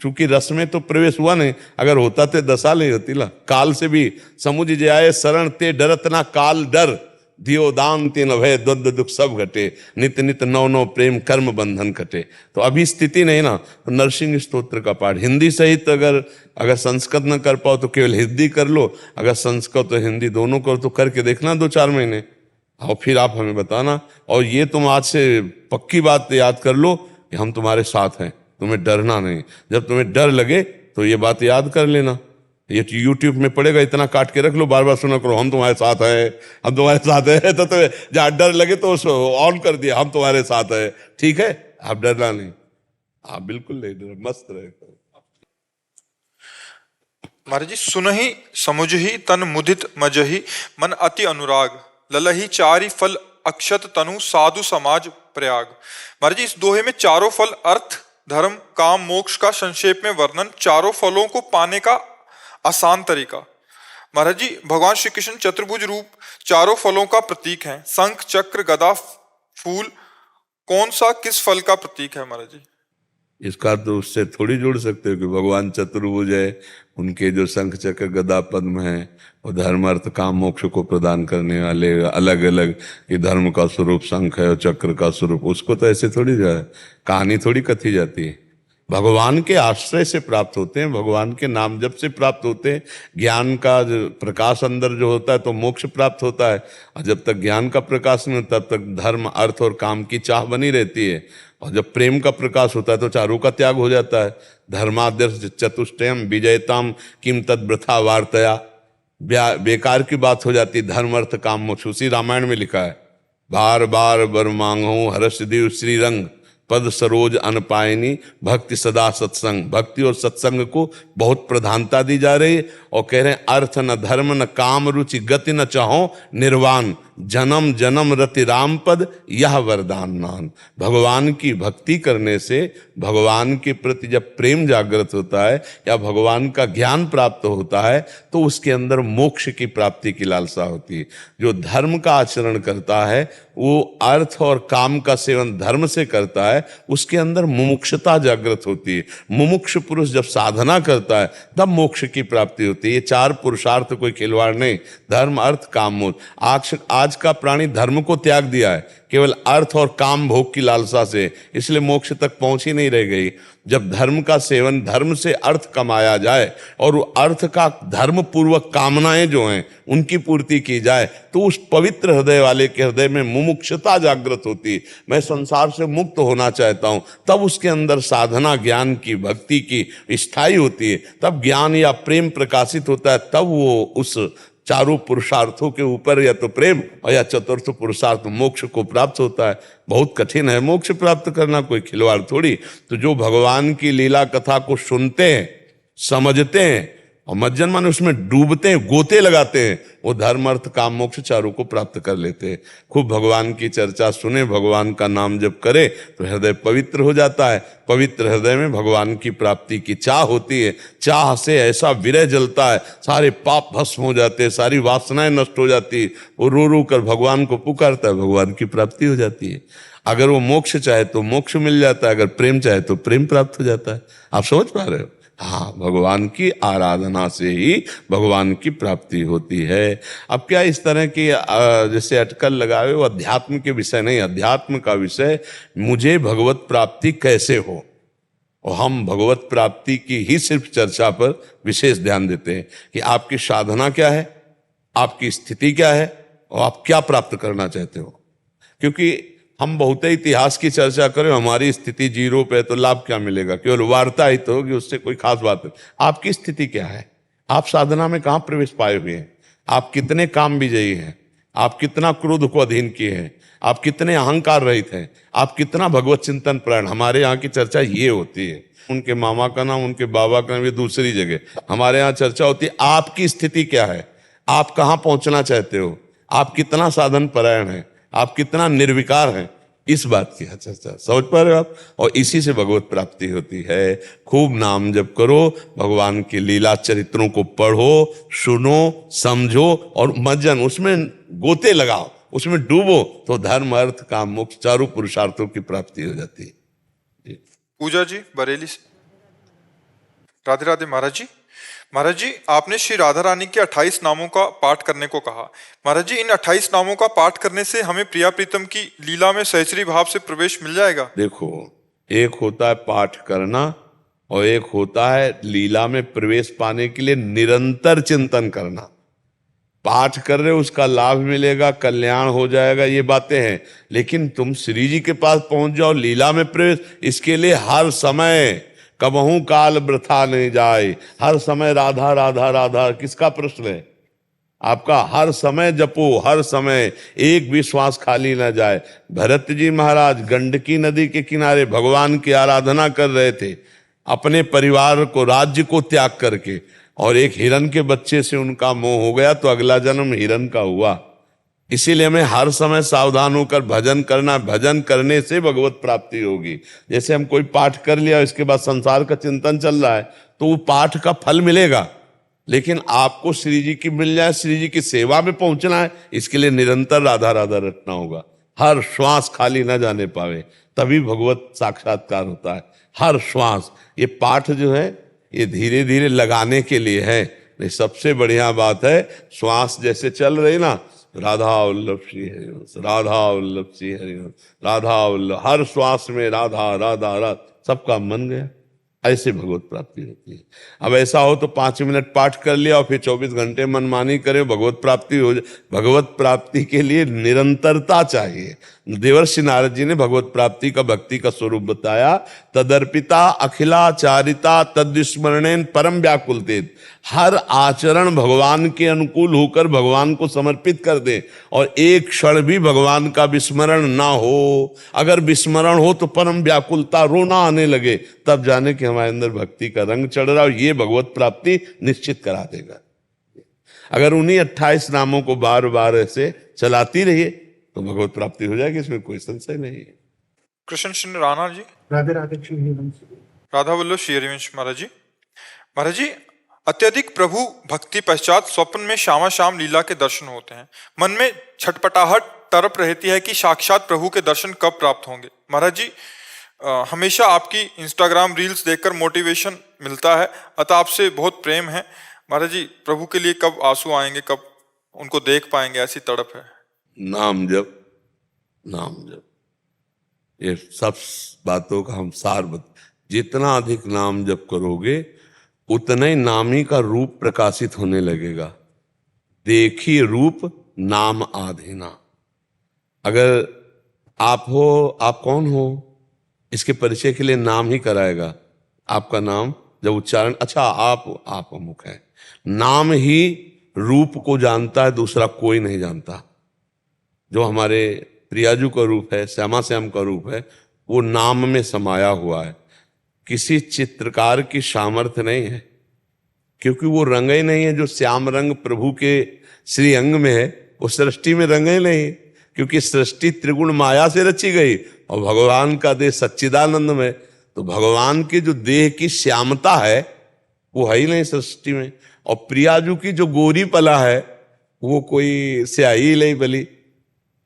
चूंकि रस में तो प्रवेश हुआ नहीं, अगर होता तो दशा नहीं होती ना। काल से भी समुझ जाए शरण ते डरत ना काल डर, दियो दान तीन अभय द्वंद्व दुख सब घटे, नित नित नौ नौ प्रेम कर्म बंधन कटे। तो अभी स्थिति नहीं ना, तो नरसिंह स्तोत्र का पाठ हिंदी सहित, अगर संस्कृत न कर पाओ तो केवल हिंदी कर लो, अगर संस्कृत और हिंदी दोनों करो तो करके देखना 2-4 महीने, और फिर आप हमें बताना। और ये तुम आज से पक्की बात याद कर लो कि हम तुम्हारे साथ हैं, तुम्हें डरना नहीं। जब तुम्हें डर लगे तो ये बात याद कर लेना। ये YouTube में पड़ेगा, इतना काट के रख लो, बार बार सुना करो, हम तुम्हारे साथ हैं, हम तुम्हारे साथ हैं। तो तुम्हें जहाँ डर लगे तो उसको ऑन कर दिया, हम तुम्हारे साथ हैं। ठीक है, आप डरना नहीं, आप बिल्कुल नहीं डर, मस्त रहे।
महाराज जी, सुनहि समुझहि तन मुदित मजहि, मन अति अनुराग, ललहि चारि फल अक्षत तनु साधु समाज प्रयाग। महाराज जी, इस दोहे में चारों फल अर्थ धर्म काम मोक्ष का संक्षेप में वर्णन, चारों फलों को पाने का आसान तरीका। महाराज जी, भगवान श्री कृष्ण चतुर्भुज रूप चारों फलों का प्रतीक हैं। शंख चक्र गदा फूल कौन सा किस फल का प्रतीक है महाराज जी?
इसका तो उससे थोड़ी जोड़ सकते हो कि भगवान चतुर्भुज है, उनके जो शंख चक्र गदा पद्म है वो धर्म अर्थ काम मोक्ष को प्रदान करने वाले अलग अलग, कि धर्म का स्वरूप शंख है और चक्र का स्वरूप, उसको तो ऐसे थोड़ी जो है कहानी थोड़ी कथी जाती है। भगवान के आश्रय से प्राप्त होते हैं, भगवान के नाम जप से प्राप्त होते हैं। ज्ञान का जो प्रकाश अंदर जो होता है तो मोक्ष प्राप्त होता है, और जब तक ज्ञान का प्रकाश नहीं होता तब तक धर्म अर्थ और काम की चाह बनी रहती है। और जब प्रेम का प्रकाश होता है तो चारों का त्याग हो जाता है। धर्मादर्श चतुष्टयम विजयताम किम तद वृथा वार्तया, बेकार की बात हो जाती है। धर्म अर्थ काम मोक्ष, उसी रामायण में लिखा है, बार बार बर मांगो हर्ष देव श्रीरंग पद सरोज अनपायनी भक्ति सदा सत्संग। भक्ति और सत्संग को बहुत प्रधानता दी जा रही है, और कह रहे हैं अर्थ न धर्म न काम रुचि गति न चाहो निर्वाण, जन्म जन्म रति राम पद यह वरदान नान। भगवान की भक्ति करने से भगवान के प्रति जब प्रेम जागृत होता है या भगवान का ज्ञान प्राप्त होता है तो उसके अंदर मोक्ष की प्राप्ति की लालसा होती है। जो धर्म का आचरण करता है वो अर्थ और काम का सेवन धर्म से करता है, उसके अंदर मुमुक्षुता जागृत होती है। मुमुक्ष पुरुष जब साधना करता है तब मोक्ष की प्राप्ति होती है। ये चार पुरुषार्थ कोई खिलवाड़ नहीं, धर्म अर्थ काम मोक्ष। आज का प्राणी धर्म को त्याग दिया है केवल अर्थ और काम भोग की लालसा से, इसलिए मोक्ष तक पहुंच ही नहीं रह गई। जब धर्म का सेवन, धर्म से अर्थ कमाया जाए और अर्थ का धर्म पूर्वक कामनाएं जो हैं उनकी पूर्ति की जाए तो उस पवित्र हृदय वाले के हृदय में मुमुक्षुता जागृत होती है। मैं संसार से मुक्त होना चाहता हूं, तब उसके अंदर साधना ज्ञान की भक्ति की स्थायी होती है। तब ज्ञान या प्रेम प्रकाशित होता है, तब वो उस चारों पुरुषार्थों के ऊपर या तो प्रेम और या चतुर्थ पुरुषार्थ मोक्ष को प्राप्त होता है। बहुत कठिन है मोक्ष प्राप्त करना, कोई खिलवाड़ थोड़ी। तो जो भगवान की लीला कथा को सुनते हैं, समझते हैं और मज्जन मन उसमें डूबते हैं, गोते लगाते हैं, वो धर्म अर्थ काम मोक्ष चारों को प्राप्त कर लेते हैं। खूब भगवान की चर्चा सुने, भगवान का नाम जप करे तो हृदय पवित्र हो जाता है। पवित्र हृदय में भगवान की प्राप्ति की चाह होती है। चाह से ऐसा विरह जलता है, सारे पाप भस्म हो जाते हैं, सारी वासनाएं नष्ट हो जाती है। वो रो रो कर भगवान को पुकारता है, भगवान की प्राप्ति हो जाती है। अगर वो मोक्ष चाहे तो मोक्ष मिल जाता है, अगर प्रेम चाहे तो प्रेम प्राप्त हो जाता है। आप समझ पा रहे हो? हाँ, भगवान की आराधना से ही भगवान की प्राप्ति होती है। अब क्या इस तरह की जैसे अटकल लगाए वो अध्यात्म के विषय नहीं, अध्यात्म का विषय मुझे भगवत प्राप्ति कैसे हो, और हम भगवत प्राप्ति की ही सिर्फ चर्चा पर विशेष ध्यान देते हैं कि आपकी साधना क्या है, आपकी स्थिति क्या है और आप क्या प्राप्त करना चाहते हो। क्योंकि हम बहुत इतिहास की चर्चा करें, हमारी स्थिति जीरो पे तो लाभ क्या मिलेगा, केवल वार्ता ही तो होगी, उससे कोई खास बात नहीं। आपकी स्थिति क्या है, आप साधना में कहाँ प्रवेश पाए हुए हैं, आप कितने काम विजयी हैं, आप कितना क्रोध को अधीन किए हैं, आप कितने अहंकार रहित हैं, आप कितना भगवत चिंतन प्राण। हमारे यहाँ की चर्चा ये होती है, उनके मामा का नाम, उनके बाबा का नाम, ये दूसरी जगह। हमारे यहाँ चर्चा होती है आपकी स्थिति क्या है, आप कहाँ पहुंचना चाहते हो, आप कितना साधन परायण है, आप कितना निर्विकार हैं, इस बात की चर्चा। समझ पा रहे हो आप? और इसी से भगवत प्राप्ति होती है। खूब नाम जप करो, भगवान की लीला चरित्रों को पढ़ो, सुनो, समझो और मज्जन उसमें गोते लगाओ, उसमें डूबो, तो धर्म अर्थ काम मोक्ष चारों पुरुषार्थों की प्राप्ति हो जाती है।
पूजा जी बरेली से। राधे राधे महाराज जी। महाराज जी, आपने श्री राधा रानी के 28 नामों का पाठ करने को कहा। महाराज जी, इन 28 नामों का पाठ करने से हमें प्रिया प्रीतम की लीला में सहचरी भाव से प्रवेश मिल जाएगा?
देखो, एक होता है पाठ करना और एक होता है लीला में प्रवेश पाने के लिए निरंतर चिंतन करना। पाठ कर रहे हो, उसका लाभ मिलेगा, कल्याण हो जाएगा, ये बातें हैं। लेकिन तुम श्री जी के पास पहुंच जाओ, लीला में प्रवेश, इसके लिए हर समय कबहू काल वृथा नहीं जाए, हर समय राधा राधा राधा। किसका प्रश्न है? आपका। हर समय जपो, हर समय एक भी श्वास खाली ना जाए। भरत जी महाराज गंडकी नदी के किनारे भगवान की आराधना कर रहे थे, अपने परिवार को, राज्य को त्याग करके, और एक हिरन के बच्चे से उनका मोह हो गया तो अगला जन्म हिरन का हुआ। इसीलिए हमें हर समय सावधान होकर भजन करना। भजन करने से भगवत प्राप्ति होगी। जैसे हम कोई पाठ कर लिया, इसके बाद संसार का चिंतन चल रहा है, तो वो पाठ का फल मिलेगा, लेकिन आपको श्री जी की मिल जाए, श्री जी की सेवा में पहुंचना है, इसके लिए निरंतर राधा राधा रटना होगा। हर श्वास खाली न जाने पावे, तभी भगवत साक्षात्कार होता है। हर श्वास, ये पाठ जो है ये धीरे धीरे लगाने के लिए है। नहीं, सबसे बढ़िया बात है श्वास जैसे चल रही ना, राधा वल्लभ श्री हरिवंश, राधा वल्लभ श्री हरिवंश, राधा वल्लभ, हर श्वास में राधा राधा राधा, सबका मन गया, ऐसे भगवत प्राप्ति होती है। अब ऐसा हो तो 5 मिनट पाठ कर लिया और फिर 24 घंटे मनमानी करे, भगवत प्राप्ति हो जाए। भगवत प्राप्ति के लिए निरंतरता चाहिए। देवर्षि नारद जी ने भगवत प्राप्ति का, भक्ति का स्वरूप बताया। तदर्पिता अखिलाचारिता तद्विस्मरणेन परम व्याकुलतेत। हर आचरण भगवान के अनुकूल होकर भगवान को समर्पित कर दे और एक क्षण भी भगवान का विस्मरण ना हो। अगर विस्मरण हो तो परम व्याकुलता, रोना आने लगे, तब जाने कि हमारे अंदर भक्ति का रंग चढ़ रहा है। ये भगवत प्राप्ति निश्चित करा देगा। अगर उन्हीं 28 नामों को बार बार ऐसे चलाती रहिए तो भगवत प्राप्ति हो जाएगी, इसमें कोई संशय नहीं है।
कृष्ण श्री राणा जी।
राधे राधे श्री हरिवंश।
राधा वल्लभ श्री हरिवंश महाराज जी। महाराज जी, अत्यधिक प्रभु भक्ति पश्चात स्वप्न में श्यामा श्याम लीला के दर्शन होते हैं। मन में छटपटाहट तड़प रहती है कि साक्षात प्रभु के दर्शन कब प्राप्त होंगे। महाराज जी, हमेशा आपकी इंस्टाग्राम रील्स देखकर मोटिवेशन मिलता है, अतः आपसे बहुत प्रेम है। महाराज जी, प्रभु के लिए कब आंसू आएंगे, कब उनको देख पाएंगे, ऐसी तड़प है।
नाम जप, नाम जप, ये सब बातों का हम सार जितना अधिक नाम जप करोगे उतना ही नामी का रूप प्रकाशित होने लगेगा। देखी रूप नाम आधीना। अगर आप हो, आप कौन हो, इसके परिचय के लिए नाम ही कराएगा। आपका नाम जब उच्चारण, अच्छा आप अमुक है। नाम ही रूप को जानता है, दूसरा कोई नहीं जानता। जो हमारे प्रियाजू का रूप है, श्यामा श्याम का रूप है, वो नाम में समाया हुआ है। किसी चित्रकार की सामर्थ्य नहीं है, क्योंकि वो रंग ही नहीं है। जो श्याम रंग प्रभु के श्री अंग में है वो सृष्टि में रंग ही नहीं, क्योंकि सृष्टि त्रिगुण माया से रची गई और भगवान का देह सच्चिदानंद में। तो भगवान के जो देह की श्यामता है वो है ही नहीं सृष्टि में। और प्रियाजू की जो गोरी पला है वो कोई स्याही ही नहीं बली।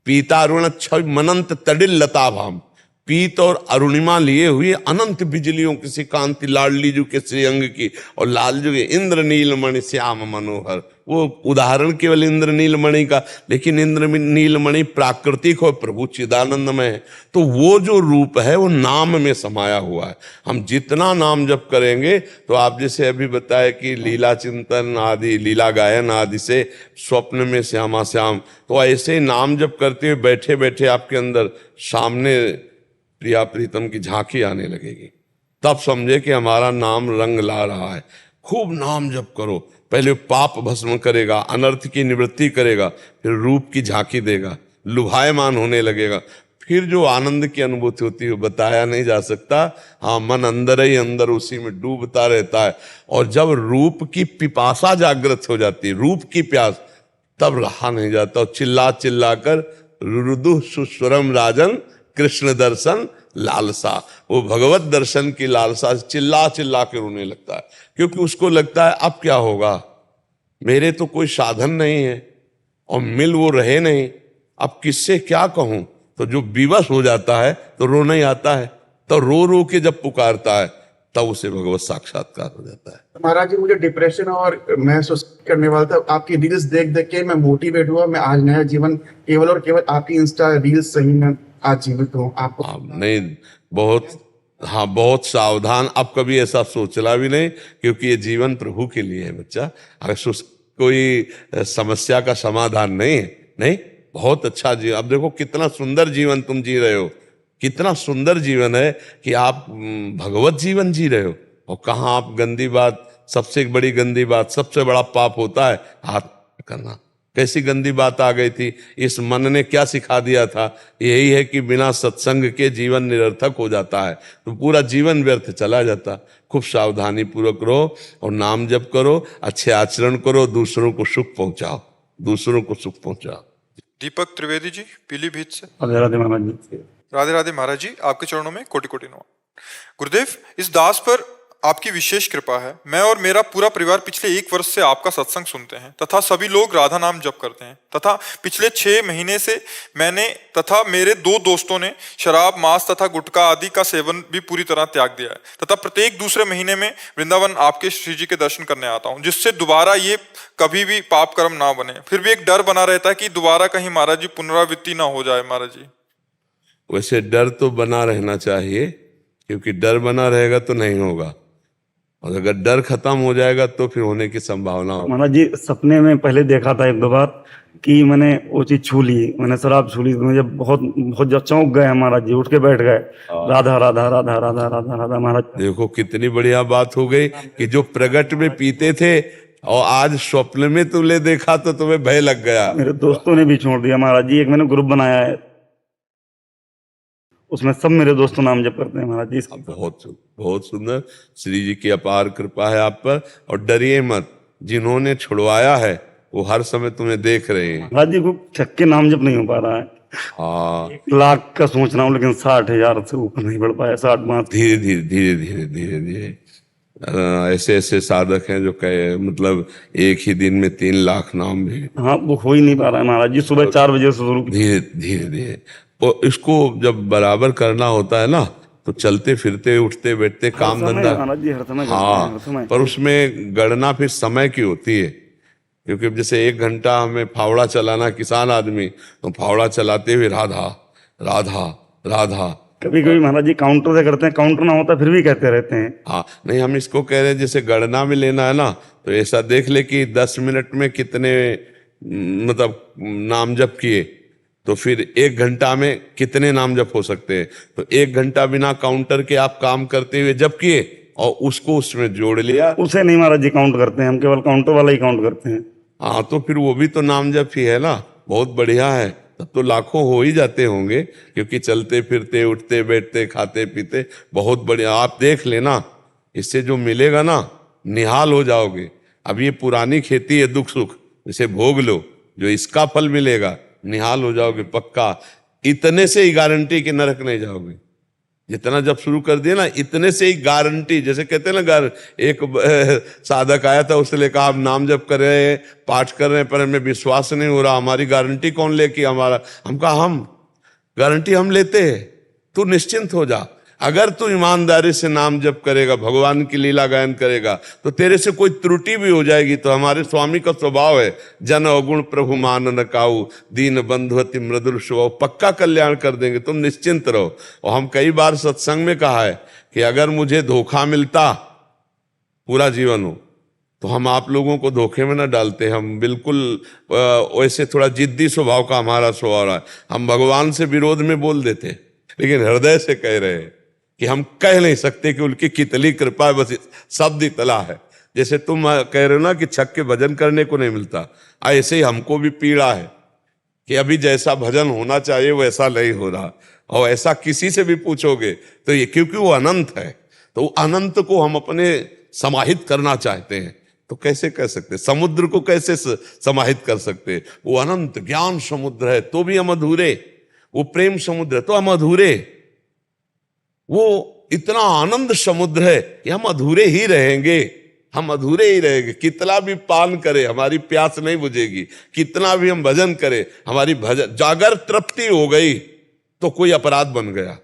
पीतारुण छवि मनंत तडिल लता भाम। पीत और अरुणिमा लिए हुए अनंत बिजलियों किसी कांति लाडली जू के श्रीअंग की, और लालजू के इंद्र नीलमणि श्याम मनोहर। वो उदाहरण केवल इंद्र नीलमणि का, लेकिन इंद्र नीलमणि प्राकृतिक और प्रभु चिदानंद में है। तो वो जो रूप है वो नाम में समाया हुआ है। हम जितना नाम जप करेंगे, तो आप जैसे अभी बताए कि लीला चिंतन आदि, लीला गायन आदि से स्वप्न में श्यामा श्याम, तो ऐसे ही नाम जप करते हुए बैठे बैठे आपके अंदर सामने प्रिया प्रीतम की झांकी आने लगेगी। तब समझे कि हमारा नाम रंग ला रहा है। खूब नाम जप करो, पहले पाप भस्म करेगा, अनर्थ की निवृत्ति करेगा, फिर रूप की झांकी देगा, लुभायमान होने लगेगा। फिर जो आनंद की अनुभूति होती है बताया नहीं जा सकता। हाँ, मन अंदर ही अंदर उसी में डूबता रहता है। और जब रूप की पिपासा जागृत हो जाती है, रूप की प्यास, तब रहा नहीं जाता। और चिल्ला चिल्ला कर रुदु सुस्वरम राजन कृष्ण दर्शन लालसा, वो भगवत दर्शन की लालसा चिल्ला चिल्ला के रोने लगता है। क्योंकि उसको लगता है अब क्या होगा, मेरे तो कोई साधन नहीं है और मिल वो रहे नहीं, अब किससे क्या कहूं। तो जो विवश हो जाता है तो रोना ही आता है। तो रो रो के जब पुकारता है तब उसे भगवत साक्षात्कार हो जाता है।
महाराज जी, मुझे डिप्रेशन और मैं सुसाइड करने वाला था। आपकी रील्स देख देख के मैं मोटिवेट हुआ। मैं आज नया जीवन केवल और केवल आपकी इंस्टा रील्स सही में आज जीवित हूँ। आपको
नहीं, बहुत, हाँ, बहुत सावधान। अब कभी ऐसा सोचना भी नहीं, क्योंकि ये जीवन प्रभु के लिए है बच्चा। अगर कोई समस्या का समाधान नहीं है, नहीं, बहुत अच्छा जीवन। अब देखो कितना सुंदर जीवन तुम जी रहे हो, कितना सुंदर जीवन है कि आप भगवत जीवन जी रहे हो। और कहाँ आप गंदी बात, सबसे बड़ी गंदी बात, सबसे बड़ा पाप होता है हाथ करना। कैसी गंदी बात आ गई थी। इस मन ने क्या सिखा दिया था, यही है कि बिना सत्संग के जीवन निरर्थक हो जाता है, तो पूरा जीवन व्यर्थ चला जाता। खूब सावधानी पूर्वक रहो और नाम जप करो, अच्छे आचरण करो, दूसरों को सुख पहुंचाओ, दूसरों को सुख पहुंचाओ।
दीपक त्रिवेदी जी, पीलीभीत से।
राधे राधे महाराज जी।
राधे राधे महाराज जी, आपके चरणों में कोटि कोटि नमन। गुरुदेव, इस दास पर आपकी विशेष कृपा है। मैं और मेरा पूरा परिवार पिछले 1 वर्ष से आपका सत्संग सुनते हैं तथा सभी लोग राधा नाम जप करते हैं तथा पिछले 6 महीने से मैंने तथा मेरे 2 दोस्तों ने शराब, मांस तथा गुटखा आदि का सेवन भी पूरी तरह त्याग दिया है तथा प्रत्येक दूसरे महीने में वृंदावन आपके श्री जी के दर्शन करने आता हूँ, जिससे दोबारा ये कभी भी पाप कर्म ना बने। फिर भी एक डर बना रहता है कि दोबारा कहीं महाराज जी पुनरावृत्ति ना हो जाए। महाराज जी
वैसे डर तो बना रहना चाहिए, क्योंकि डर बना रहेगा तो नहीं होगा, और अगर डर खत्म हो जाएगा तो फिर होने की संभावना होगी।
महाराज जी सपने में पहले देखा था 1-2 बार कि मैंने वो चीज छू ली, मैंने शराब छू ली, मुझे बहुत बहुत जब चौंक गए महाराज जी, उठ के बैठ गए, राधा राधा राधा राधा राधा राधा। महाराज
देखो कितनी बढ़िया बात हो गई कि जो प्रगट में पीते थे और आज स्वप्न में तुमने देखा तो तुम्हें भय लग गया।
मेरे दोस्तों ने भी छोड़ दिया महाराज जी। एक मैंने ग्रुप बनाया है, उसमें सब मेरे दोस्तों नाम जप करते हैं महाराज जी।
बहुत सुंदर, श्री जी की अपार कृपा है आप पर। और डरिए मत, जिन्होंने छुड़वाया है वो हर समय तुम्हें देख रहे हैं।
महाराज जी को छक्के नाम जप नहीं हो पा रहा है।
हाँ
1 लाख का सोच रहा हूँ लेकिन 60,000 से ऊपर नहीं बढ़ पाया। 60
धीरे धीरे धीरे धीरे धीरे धीरे ऐसे ऐसे साधक हैं जो कहे मतलब एक ही दिन में 3 लाख नाम भी।
हाँ वो हो ही नहीं पा रहा है महाराज जी। सुबह 4 बजे से शुरू
धीरे धीरे धीरे और इसको जब बराबर करना होता है ना तो चलते फिरते उठते बैठते काम धंधा,
महाराज जी हर समय करते हैं, हर
हाँ
समय।
पर उसमें गणना फिर समय की होती है, क्योंकि जैसे 1 घंटा हमें फावड़ा चलाना, किसान आदमी तो फावड़ा चलाते हुए राधा राधा राधा।
कभी कभी महाराज जी काउंटर से करते हैं, काउंटर ना होता फिर भी कहते रहते हैं।
हाँ नहीं, हम इसको कह रहे हैं जैसे गणना में लेना है ना तो ऐसा देख ले कि 10 मिनट में कितने मतलब नाम जप किए, तो फिर 1 घंटा में कितने नाम जप हो सकते हैं। तो 1 घंटा बिना काउंटर के आप काम करते हुए जप किए और उसको उसमें जोड़ लिया।
उसे नहीं महाराज जी काउंट करते हैं, हम केवल काउंटर वाला ही काउंट करते हैं।
हाँ तो फिर वो भी तो नाम जप ही है ना, बहुत बढ़िया है। तब तो लाखों हो ही जाते होंगे, क्योंकि चलते फिरते उठते बैठते खाते पीते बहुत बढ़िया। आप देख लेना, इससे जो मिलेगा ना निहाल हो जाओगे। अब ये पुरानी खेती है दुख सुख, इसे भोग लो, जो इसका फल मिलेगा निहाल हो जाओगे पक्का। इतने से ही गारंटी कि नरक नहीं जाओगे। जितना जब शुरू कर दिया ना इतने से ही गारंटी, जैसे कहते हैं ना एक साधक आया था, उसने कहा आप नाम जप कर रहे हैं, पाठ कर रहे हैं, पर हमें विश्वास नहीं हो रहा, हमारी गारंटी कौन ले कि हमारा। हम कहा हम गारंटी हम लेते हैं, तू निश्चिंत हो जा। अगर तू ईमानदारी से नाम जप करेगा, भगवान की लीला गायन करेगा, तो तेरे से कोई त्रुटि भी हो जाएगी तो हमारे स्वामी का स्वभाव है जन अवगुण प्रभु मान न काऊ, दीन बंधुअति मृदुल स्वभाव, पक्का कल्याण कर देंगे, तुम निश्चिंत रहो। और हम कई बार सत्संग में कहा है कि अगर मुझे धोखा मिलता पूरा जीवन हो तो हम आप लोगों को धोखे में न डालते। हम बिल्कुल वैसे थोड़ा जिद्दी स्वभाव का हमारा स्वभाव है, हम भगवान से विरोध में बोल देते, लेकिन हृदय से कह रहे हैं कि हम कह नहीं सकते कि उनकी कितनी कृपा है, बस शब्द इतना है। जैसे तुम कह रहे हो ना कि छक के भजन करने को नहीं मिलता, ऐसे ही हमको भी पीड़ा है कि अभी जैसा भजन होना चाहिए वैसा नहीं हो रहा। और ऐसा किसी से भी पूछोगे तो ये, क्योंकि वो अनंत है, तो अनंत को हम अपने समाहित करना चाहते हैं, तो कैसे कह सकते, समुद्र को कैसे समाहित कर सकते। वो अनंत ज्ञान समुद्र है तो भी हम अधूरे, वो प्रेम समुद्र है तो हम अधूरे, वो इतना आनंद समुद्र है कि हम अधूरे ही रहेंगे, हम अधूरे ही रहेंगे। कितना भी पान करे हमारी प्यास नहीं बुझेगी, कितना भी हम भजन करें हमारी भजन जागर तृप्ति हो गई तो कोई अपराध बन गया।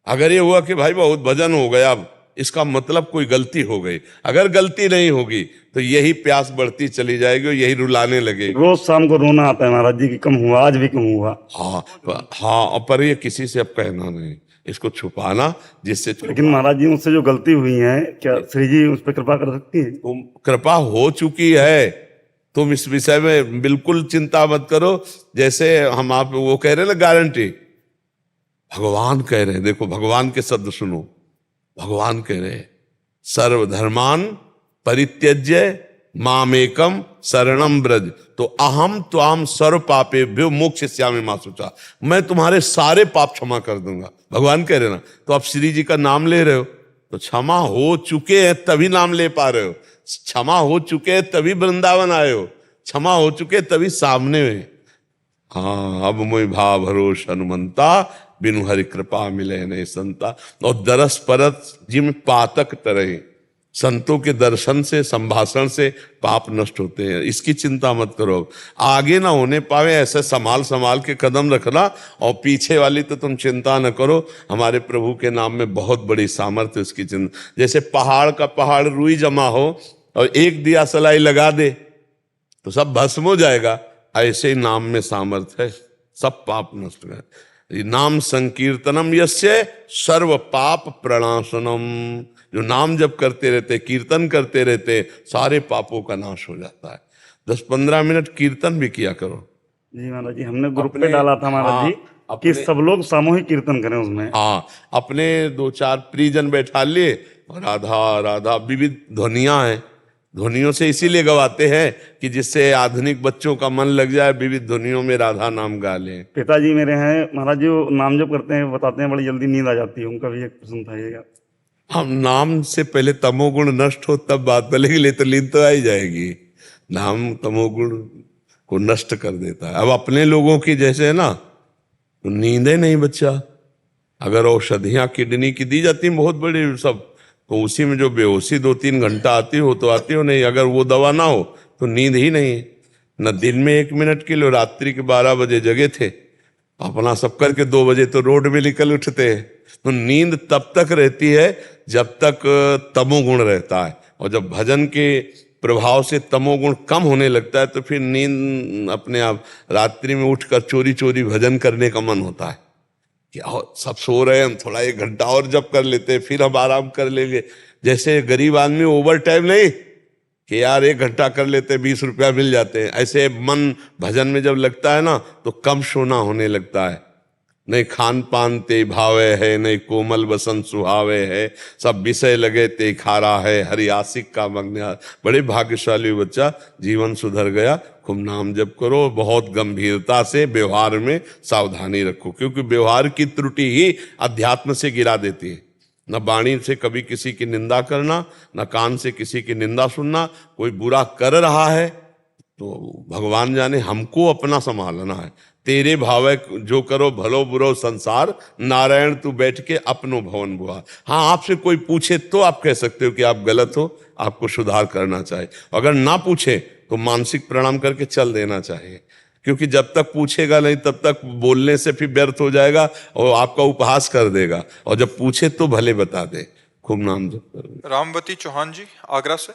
अगर ये हुआ कि भाई बहुत भजन हो गया, अब इसका मतलब कोई गलती हो गई। अगर गलती नहीं होगी तो यही प्यास बढ़ती चली जाएगी और यही रुलाने लगेगी।
रोज शाम को रोना आता है महाराज जी कि कम हुआ, आज भी कम हुआ।
हाँ पर ये किसी से अब कहना नहीं, इसको छुपाना, जिससे
लेकिन महाराज जी मुझसे जो गलती हुई है, क्या श्री जी उस पर कृपा कर सकती है?
तुम कृपा हो चुकी है, तुम इस विषय में बिल्कुल चिंता मत करो। जैसे हम आप वो कह रहे हैं ना गारंटी, भगवान कह रहे हैं, देखो भगवान के शब्द सुनो, भगवान कह रहे हैं सर्वधर्मान परित्यज्य मामेकम शरणम ब्रज, तो अहम त्वाम सर्व पापेभ्यो मोक्षयिष्यामि मा शुचा, मैं तुम्हारे सारे पाप क्षमा कर दूंगा। भगवान कह रहे ना, तो आप श्री जी का नाम ले रहे हो तो क्षमा हो चुके हैं तभी नाम ले पा रहे हो, क्षमा हो चुके हैं तभी वृंदावन आए हो, क्षमा हो चुके तभी सामने में। हाँ अब मोहि भाव भरोस हनुमंता, बिनु हरि कृपा मिले नहीं संता। और दरस परस जिम पातक तरह, संतों के दर्शन से संभाषण से पाप नष्ट होते हैं। इसकी चिंता मत करो, आगे ना होने पावे ऐसे संभाल संभाल के कदम रखना, और पीछे वाली तो तुम चिंता न करो। हमारे प्रभु के नाम में बहुत बड़ी सामर्थ्य, उसकी चिंता। जैसे पहाड़ का पहाड़ रुई जमा हो और एक दिया सलाई लगा दे तो सब भस्म हो जाएगा, ऐसे ही नाम में सामर्थ्य है, सब पाप नष्ट है। नाम संकीर्तनम यस्य सर्व पाप प्रणाशनम, जो नाम जप करते रहते, कीर्तन करते रहते, सारे पापों का नाश हो जाता है। 10-15 मिनट कीर्तन भी किया करो।
जी महाराज जी, हमने ग्रुप पे
अपने-
डाला था महाराज
हाँ,
जी कि
अपने-
सब लोग सामूहिक कीर्तन करें उसमें।
हाँ, अपने 2-4 परिजन बैठा लिए और राधा राधा, विविध ध्वनियां हैं, ध्वनियों से इसीलिए गवाते हैं कि जिससे आधुनिक बच्चों का मन लग जाए, विविध ध्वनियों में राधा नाम गा लें।
पिताजी मेरे हैं महाराज जी, वो नाम जप करते हैं, बताते हैं बड़ी जल्दी नींद आ जाती है, उनका भी एक प्रश्न था ये।
हम नाम से पहले तमोगुण नष्ट हो तब बात बोलेगी, ले तो नींद तो आ ही जाएगी। नाम तमोगुण को नष्ट कर देता है। अब अपने लोगों की जैसे है ना, तो नींदे नहीं बच्चा। अगर औषधियां किडनी की दी जाती हैं बहुत बड़ी सब, तो उसी में जो बेहोशी 2-3 घंटा आती हो तो आती हो नहीं। अगर वो दवा ना हो तो नींद ही नहीं। न दिन में 1 मिनट के लिए, रात्रि के 12 बजे जगे थे, अपना सब करके 2 बजे तो रोड में निकल उठते हैं। तो नींद तब तक रहती है जब तक तमोगुण रहता है, और जब भजन के प्रभाव से तमोगुण कम होने लगता है तो फिर नींद अपने आप, रात्रि में उठकर चोरी चोरी भजन करने का मन होता है कि सब सो रहे हैं, हम थोड़ा 1 घंटा और जब कर लेते हैं, फिर हम आराम कर लेंगे। जैसे गरीब आदमी ओवर टाइम नहीं कि यार 1 घंटा कर लेते 20 रुपया मिल जाते हैं, ऐसे मन भजन में जब लगता है ना तो कम सोना होने लगता है। नहीं खान पान ते भावे है, नहीं कोमल बसंत सुहावे है, सब विषय लगे ते खारा है, हरि आशिक का मग्न। बड़े भाग्यशाली बच्चा, जीवन सुधर गया। खूब नाम जप करो, बहुत गंभीरता से व्यवहार में सावधानी रखो, क्योंकि व्यवहार की त्रुटि ही अध्यात्म से गिरा देती है। न वाणी से कभी किसी की निंदा करना, न कान से किसी की निंदा सुनना। कोई बुरा कर रहा है तो भगवान जाने, हमको अपना संभालना है। तेरे भावे जो करो भलो बुरो संसार, नारायण तू बैठ के अपनो भवन बुआ। हाँ, आपसे कोई पूछे तो आप कह सकते हो कि आप गलत हो, आपको सुधार करना चाहिए। अगर ना पूछे तो मानसिक प्रणाम करके चल देना चाहिए, क्योंकि जब तक पूछेगा नहीं तब तक बोलने से फिर व्यर्थ हो जाएगा और आपका उपहास कर देगा। और जब पूछे तो भले बता दे। खूब नाम जप करो।
रामवती चौहान जी आगरा से।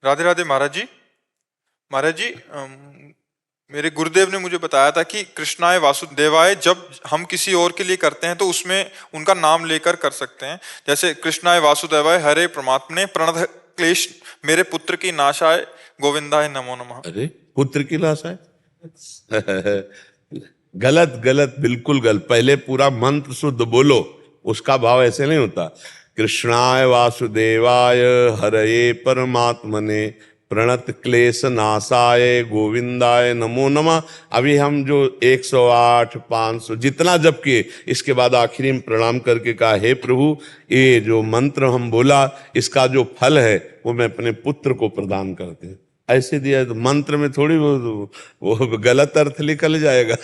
राधे राधे महाराज जी। महाराज जी, मेरे गुरुदेव ने मुझे बताया था कि कृष्णाय वासुदेवाय जब हम किसी और के लिए करते हैं तो उसमें उनका नाम लेकर कर सकते हैं। जैसे कृष्णाय वासुदेवाय हरे परमात्मने प्रणत क्लेश मेरे पुत्र की नाशाय गोविंदाय नमो नमः।
अरे पुत्र की लाश है गलत गलत, बिल्कुल गलत। पहले पूरा मंत्र शुद्ध बोलो, उसका भाव ऐसे नहीं होता। कृष्णाय वासुदेवाय हरये परमात्मने प्रणत क्लेश नाशाय गोविंदाय नमो नमः। अभी हम जो 108 500 जितना जप किए, इसके बाद आखिरी में प्रणाम करके कहा, हे प्रभु, ये जो मंत्र हम बोला इसका जो फल है वो मैं अपने पुत्र को प्रदान करते हैं। ऐसे दिया तो मंत्र में थोड़ी वो गलत अर्थ निकल जाएगा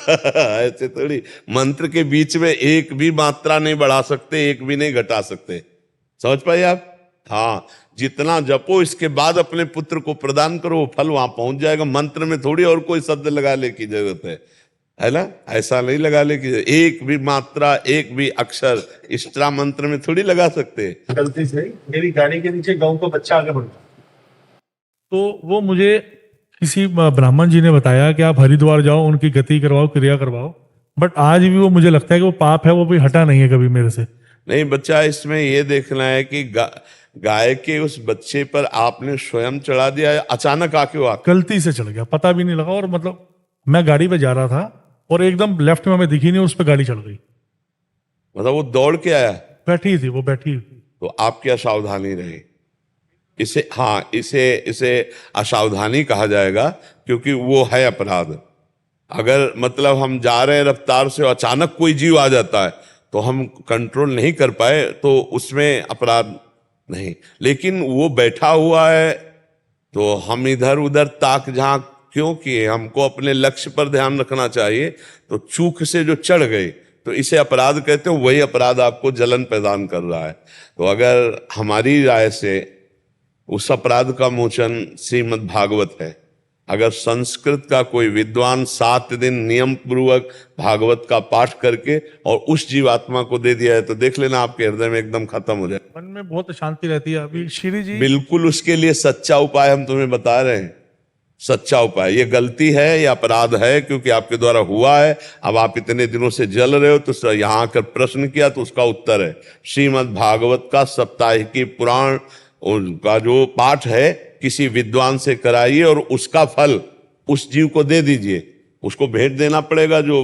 ऐसे थोड़ी। मंत्र के बीच में एक भी मात्रा नहीं बढ़ा सकते, एक भी नहीं घटा सकते। समझ पाए आप? हाँ, जितना जपो इसके बाद अपने पुत्र को प्रदान करो, वो फल वहां पहुंच जाएगा। मंत्र में थोड़ी और कोई शब्द लगाने की जरूरत है ना? ऐसा नहीं लगाने की, एक भी मात्रा, एक भी अक्षर एक्स्ट्रा मंत्र में थोड़ी लगा सकते।
गलती से मेरी गाड़ी के नीचे गाँव का बच्चा आगे बढ़ गया, तो वो मुझे किसी ब्राह्मण जी ने बताया कि आप हरिद्वार जाओ, उनकी गति करवाओ, क्रिया करवाओ। बट आज भी वो मुझे लगता है कि वो पाप है, वो भी हटा नहीं है कभी मेरे से।
नहीं बच्चा, इसमें ये देखना है कि गाय के उस बच्चे पर आपने स्वयं चढ़ा दिया या अचानक आके वो
गलती से चढ़ गया, पता भी नहीं लगा। और मतलब मैं गाड़ी पे जा रहा था और एकदम लेफ्ट में हमें दिखी नहीं, उस पर गाड़ी चढ़ गई।
मतलब वो दौड़ के आया?
बैठी थी, वो बैठी थी।
तो आप क्या सावधानी रहे? इसे, हाँ, इसे असावधानी कहा जाएगा, क्योंकि वो है अपराध। अगर मतलब हम जा रहे हैं रफ्तार से, अचानक कोई जीव आ जाता है तो हम कंट्रोल नहीं कर पाए, तो उसमें अपराध नहीं। लेकिन वो बैठा हुआ है तो हम इधर उधर ताक झांक क्यों किए? हमको अपने लक्ष्य पर ध्यान रखना चाहिए। तो चूक से जो चढ़ गए तो इसे अपराध कहते हो, वही अपराध आपको जलन प्रदान कर रहा है। तो अगर हमारी राय से उस अपराध का मोचन श्रीमद् भागवत है। अगर संस्कृत का कोई विद्वान 7 दिन नियम पूर्वक भागवत का पाठ करके और उस जीवात्मा को दे दिया है तो देख लेना आपके हृदय में एकदम खत्म हो जाए।
मन में बहुत शांति रहती है। अभी श्री जी
बिल्कुल उसके लिए सच्चा उपाय हम तुम्हें बता रहे हैं, सच्चा उपाय। ये गलती है, ये अपराध है, क्योंकि आपके द्वारा हुआ है। अब आप इतने दिनों से जल रहे हो, तो यहाँ आकर प्रश्न किया तो उसका उत्तर है श्रीमद् भागवत का साप्ताहिकी पुराण का जो पाठ है किसी विद्वान से कराइए और उसका फल उस जीव को दे दीजिए। उसको भेंट देना पड़ेगा, जो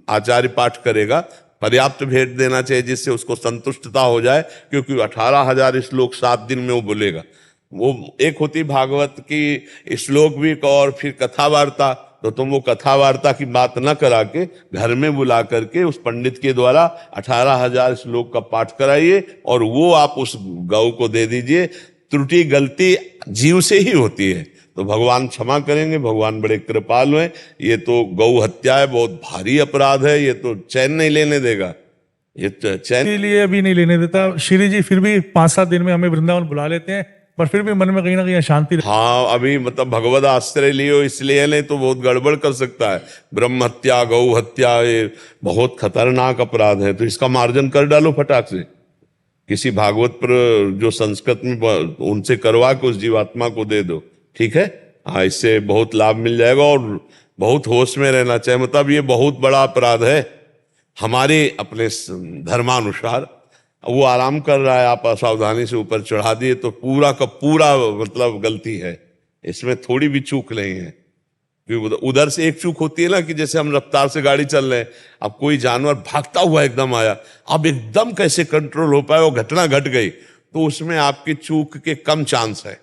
आचार्य पाठ करेगा पर्याप्त भेंट देना चाहिए जिससे उसको संतुष्टता हो जाए, क्योंकि 18,000 श्लोक 7 दिन में वो बोलेगा। वो एक होती भागवत की श्लोक भी और फिर कथा वार्ता, तो तुम वो कथा वार्ता की बात न करा के घर में बुला करके उस पंडित के द्वारा 18,000 श्लोक का पाठ कराइए और वो आप उस गौ को दे दीजिए। त्रुटि गलती जीव से ही होती है तो भगवान क्षमा करेंगे, भगवान बड़े कृपालु हैं। ये तो गौ हत्या है, बहुत भारी अपराध है, ये तो चैन नहीं लेने देगा, ये चैन
इसलिए अभी नहीं लेने देता। श्री जी फिर भी 5-7 दिन में हमें वृंदावन बुला लेते हैं, पर फिर भी मन में कहीं ना कहीं अशांति
हाँ अभी मतलब भगवत आश्रय लियो इसलिए, नहीं तो बहुत गड़बड़ कर सकता है। ब्रह्म हत्या, गौ हत्या, ये बहुत खतरनाक अपराध है, तो इसका मार्जन कर डालो फटाक से। किसी भागवत पर जो संस्कृत में उनसे करवा के उस जीवात्मा को दे दो, ठीक है। हाँ, इससे बहुत लाभ मिल जाएगा और बहुत होश में रहना चाहिए। मतलब ये बहुत बड़ा अपराध है हमारे अपने धर्मानुसार। वो आराम कर रहा है, आप असावधानी से ऊपर चढ़ा दिए तो पूरा का पूरा मतलब गलती है, इसमें थोड़ी भी चूक नहीं है। क्योंकि उधर से एक चूक होती है ना, कि जैसे हम रफ्तार से गाड़ी चल रहे हैं, अब कोई जानवर भागता हुआ एकदम आया, अब एकदम कैसे कंट्रोल हो पाए, वो घटना घट गई, तो उसमें आपकी चूक के कम चांस है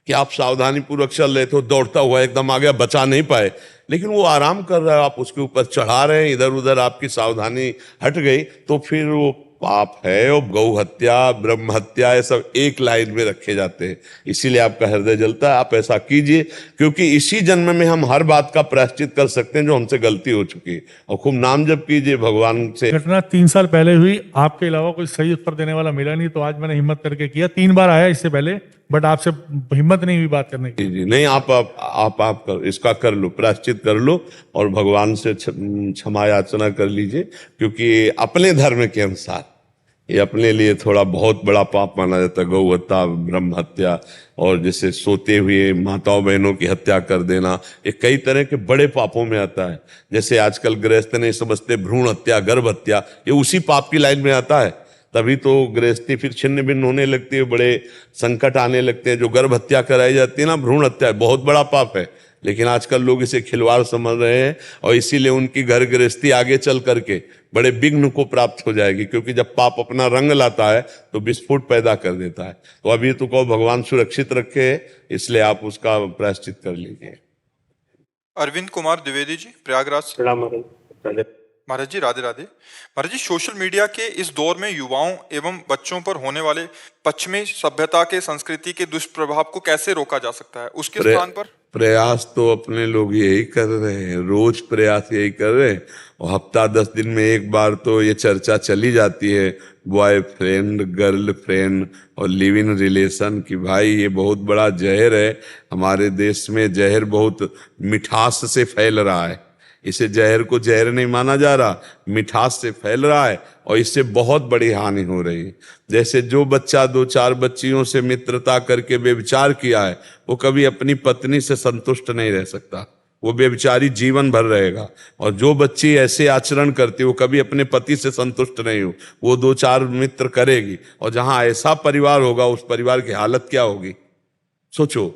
कि आप सावधानी पूर्वक चल रहे थे, दौड़ता हुआ एकदम आ गया, बचा नहीं पाए। लेकिन वो आराम कर रहा है, आप उसके ऊपर चढ़ा रहे हैं, इधर उधर आपकी सावधानी हट गई, तो फिर वो पाप है। और गौ हत्या, ब्रह्म हत्या, ये सब एक लाइन में रखे जाते हैं, इसीलिए आपका हृदय जलता है। आप ऐसा कीजिए, क्योंकि इसी जन्म में हम हर बात का प्रायश्चित कर सकते हैं जो हमसे गलती हो चुकी है। और खूब नाम जप कीजिए भगवान से।
घटना 3 साल पहले हुई, आपके अलावा कोई सही उत्तर देने वाला मिला नहीं, तो आज मैंने हिम्मत करके किया। 3 बार आया इससे पहले, बट आपसे हिम्मत नहीं हुई बात करने की।
जी नहीं, आप इसका कर लो, प्रायश्चित कर लो और भगवान से क्षमा याचना कर लीजिए, क्योंकि अपने धर्म के अनुसार ये अपने लिए थोड़ा बहुत बड़ा पाप माना जाता है। गौ हत्या, ब्रह्म हत्या, और जैसे सोते हुए माताओं बहनों की हत्या कर देना, ये कई तरह के बड़े पापों में आता है। जैसे आजकल गृहस्थ नहीं समझते भ्रूण हत्या, गर्भ हत्या, ये उसी पाप की लाइन में आता है। तभी तो गृहस्थी फिर छिन्न भिन्न होने लगती है, बड़े संकट आने लगते हैं। जो गर्भ हत्या कराई जाती है ना, भ्रूण हत्या, बहुत बड़ा पाप है, लेकिन आजकल लोग इसे खिलवाड़ समझ रहे हैं और इसीलिए उनकी घर गृहस्थी आगे चल करके बड़े विघ्न को प्राप्त हो जाएगी। क्योंकि जब पाप अपना रंग लाता है तो विस्फोट पैदा कर देता है। तो अभी तो कहो भगवान सुरक्षित रखे, इसलिए आप उसका प्रायश्चित कर लीजिए।
अरविंद कुमार द्विवेदी जी, प्रयागराज। महाराज जी राधे राधे। महाराज जी, सोशल मीडिया के इस दौर में युवाओं एवं बच्चों पर होने वाले पश्चिमी सभ्यता के संस्कृति के दुष्प्रभाव को कैसे रोका जा सकता है? उसके स्थान पर
प्रयास तो अपने लोग यही कर रहे हैं, रोज प्रयास यही कर रहे हैं। और हफ्ता 10 दिन में एक बार तो ये चर्चा चली जाती है, बॉयफ्रेंड, गर्लफ्रेंड और लिव इन रिलेशन की। भाई ये बहुत बड़ा जहर है। हमारे देश में जहर बहुत मिठास से फैल रहा है। इसे जहर को जहर नहीं माना जा रहा, मिठास से फैल रहा है और इससे बहुत बड़ी हानि हो रही है। जैसे जो बच्चा 2-4 बच्चियों से मित्रता करके व्यभिचार किया है, वो कभी अपनी पत्नी से संतुष्ट नहीं रह सकता, वो व्यभिचारी जीवन भर रहेगा। और जो बच्ची ऐसे आचरण करती है, वो कभी अपने पति से संतुष्ट नहीं हो, वो 2-4 मित्र करेगी। और जहां ऐसा परिवार होगा, उस परिवार की हालत क्या होगी? सोचो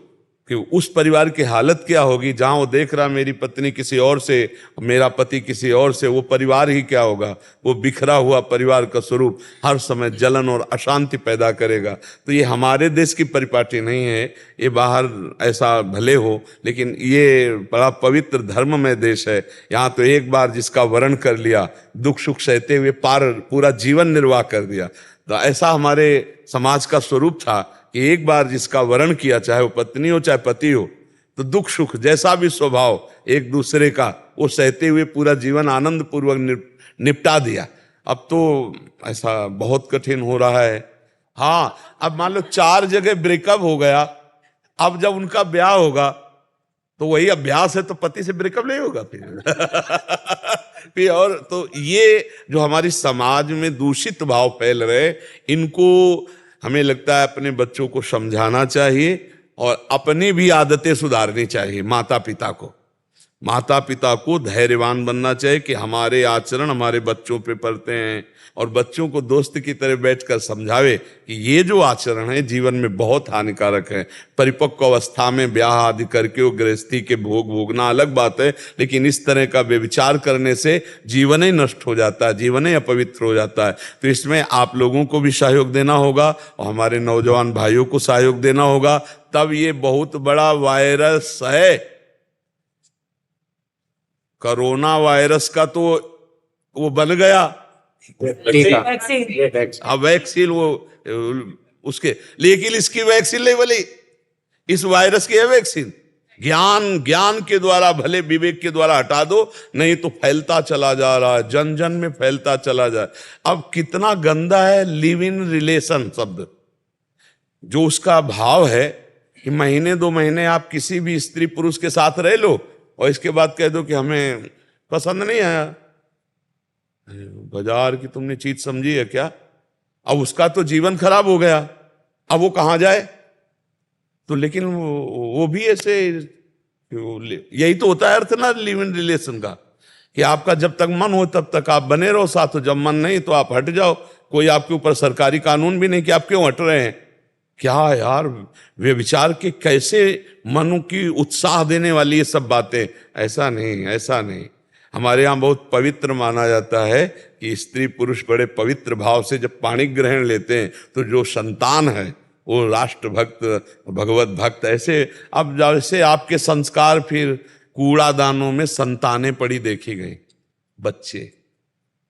कि उस परिवार की हालत क्या होगी जहां वो देख रहा मेरी पत्नी किसी और से, मेरा पति किसी और से। वो परिवार ही क्या होगा? वो बिखरा हुआ परिवार का स्वरूप हर समय जलन और अशांति पैदा करेगा। तो ये हमारे देश की परिपाटी नहीं है, ये बाहर ऐसा भले हो, लेकिन ये बड़ा पवित्र धर्ममय देश है। यहाँ तो एक बार जिसका वर्ण कर लिया, दुख सुख सहते हुए पूरा जीवन निर्वाह कर दिया। तो ऐसा हमारे समाज का स्वरूप था कि एक बार जिसका वरण किया, चाहे वो पत्नी हो चाहे पति हो, तो दुख सुख जैसा भी स्वभाव एक दूसरे का, वो सहते हुए पूरा जीवन आनंद पूर्वक निपटा दिया। अब तो ऐसा बहुत कठिन हो रहा है। हाँ, अब मान लो 4 जगह ब्रेकअप हो गया, अब जब उनका ब्याह होगा तो वही अभ्यास है, तो पति से ब्रेकअप नहीं होगा फिर और तो ये जो हमारी समाज में दूषित भाव फैल रहे, इनको हमें लगता है अपने बच्चों को समझाना चाहिए और अपनी भी आदतें सुधारनी चाहिए। माता पिता को धैर्यवान बनना चाहिए कि हमारे आचरण हमारे बच्चों पे पड़ते हैं, और बच्चों को दोस्त की तरह बैठकर समझावे कि ये जो आचरण है जीवन में बहुत हानिकारक है। परिपक्व अवस्था में ब्याह आदि करके वो गृहस्थी के भोग भोगना अलग बात है, लेकिन इस तरह का व्यभिचार करने से जीवन ही नष्ट हो जाता है, जीवन ही अपवित्र हो जाता है। तो इसमें आप लोगों को भी सहयोग देना होगा और हमारे नौजवान भाइयों को सहयोग देना होगा, तब ये बहुत बड़ा वायरस है। कोरोना वायरस का तो वो बन गया, अब वैक्सीन वो उसके, लेकिन इसकी वैक्सीन नहीं बनी, इस वायरस की है वैक्सीन। ज्ञान के द्वारा, भले विवेक के द्वारा हटा दो, नहीं तो फैलता चला जा रहा है, जन जन में फैलता चला जाए। अब कितना गंदा है लिव इन रिलेशन शब्द, जो उसका भाव है कि महीने 2 महीने आप किसी भी स्त्री पुरुष के साथ रह लो और इसके बाद कह दो कि हमें पसंद नहीं आया, बाजार की तुमने चीज समझी है क्या? अब उसका तो जीवन खराब हो गया, अब वो कहां जाए? तो लेकिन वो भी ऐसे, यही तो होता है अर्थ ना लिव इन रिलेशन का, कि आपका जब तक मन हो तब तक आप बने रहो साथ, जब मन नहीं तो आप हट जाओ। कोई आपके ऊपर सरकारी कानून भी नहीं कि आप क्यों हट रहे हैं। क्या यार, वे विचार के कैसे मनु की उत्साह देने वाली ये सब बातें। ऐसा नहीं। हमारे यहाँ बहुत पवित्र माना जाता है कि स्त्री पुरुष बड़े पवित्र भाव से जब पाणी ग्रहण लेते हैं तो जो संतान है वो राष्ट्र भक्त, भगवत भक्त। ऐसे अब जैसे आपके संस्कार फिर कूड़ादानों में संतानें पड़ी देखी गई,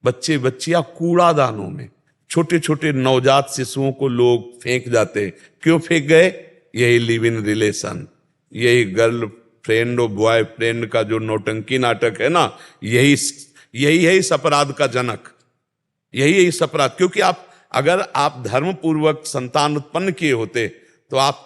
बच्चियां कूड़ादानों में, छोटे छोटे नवजात शिशुओं को लोग फेंक जाते। क्यों फेंक गए? यही लिव इन रिलेशन, यही गर्ल फ्रेंड और बॉय फ्रेंड का जो नौटंकी नाटक है ना, यही है इस अपराध का जनक, यही है इस अपराध। क्योंकि अगर आप धर्म पूर्वक संतान उत्पन्न किए होते तो आप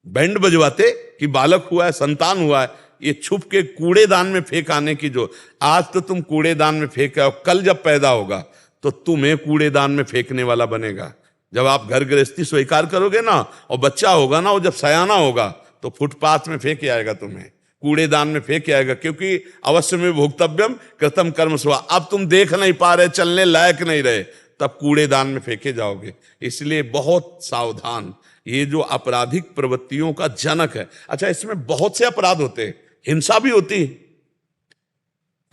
बैंड बजवाते कि बालक हुआ है, संतान हुआ है। ये छुप के कूड़ेदान में फेंक आने की, जो आज तो तुम कूड़ेदान में फेंक आओ, कल जब पैदा होगा तो तुम्हें कूड़ेदान में फेंकने वाला बनेगा। जब आप घर गृहस्थी स्वीकार करोगे ना और बच्चा होगा ना, वो जब सयाना होगा तो फुटपाथ में फेंक आएगा, तुम्हें कूड़ेदान में फेंक आएगा। क्योंकि अवश्य में भोक्तव्यम कृतम कर्म स्वा, अब तुम देख नहीं पा रहे, चलने लायक नहीं रहे, तब कूड़ेदान में फेंके जाओगे। इसलिए बहुत सावधान, ये जो आपराधिक प्रवृत्तियों का जनक है। अच्छा, इसमें बहुत से अपराध होते हैं, हिंसा भी होती है।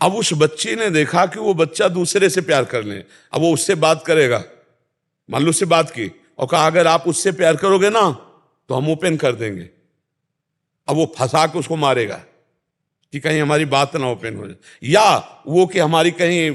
अब उस बच्ची ने देखा कि वो बच्चा दूसरे से प्यार कर ले, अब वो उससे बात करेगा, मान लो उससे बात की और कहा अगर आप उससे प्यार करोगे ना तो हम ओपन कर देंगे। अब वो फंसा के उसको मारेगा कि कहीं हमारी बात ना ओपन हो जाए, या वो कि हमारी कहीं,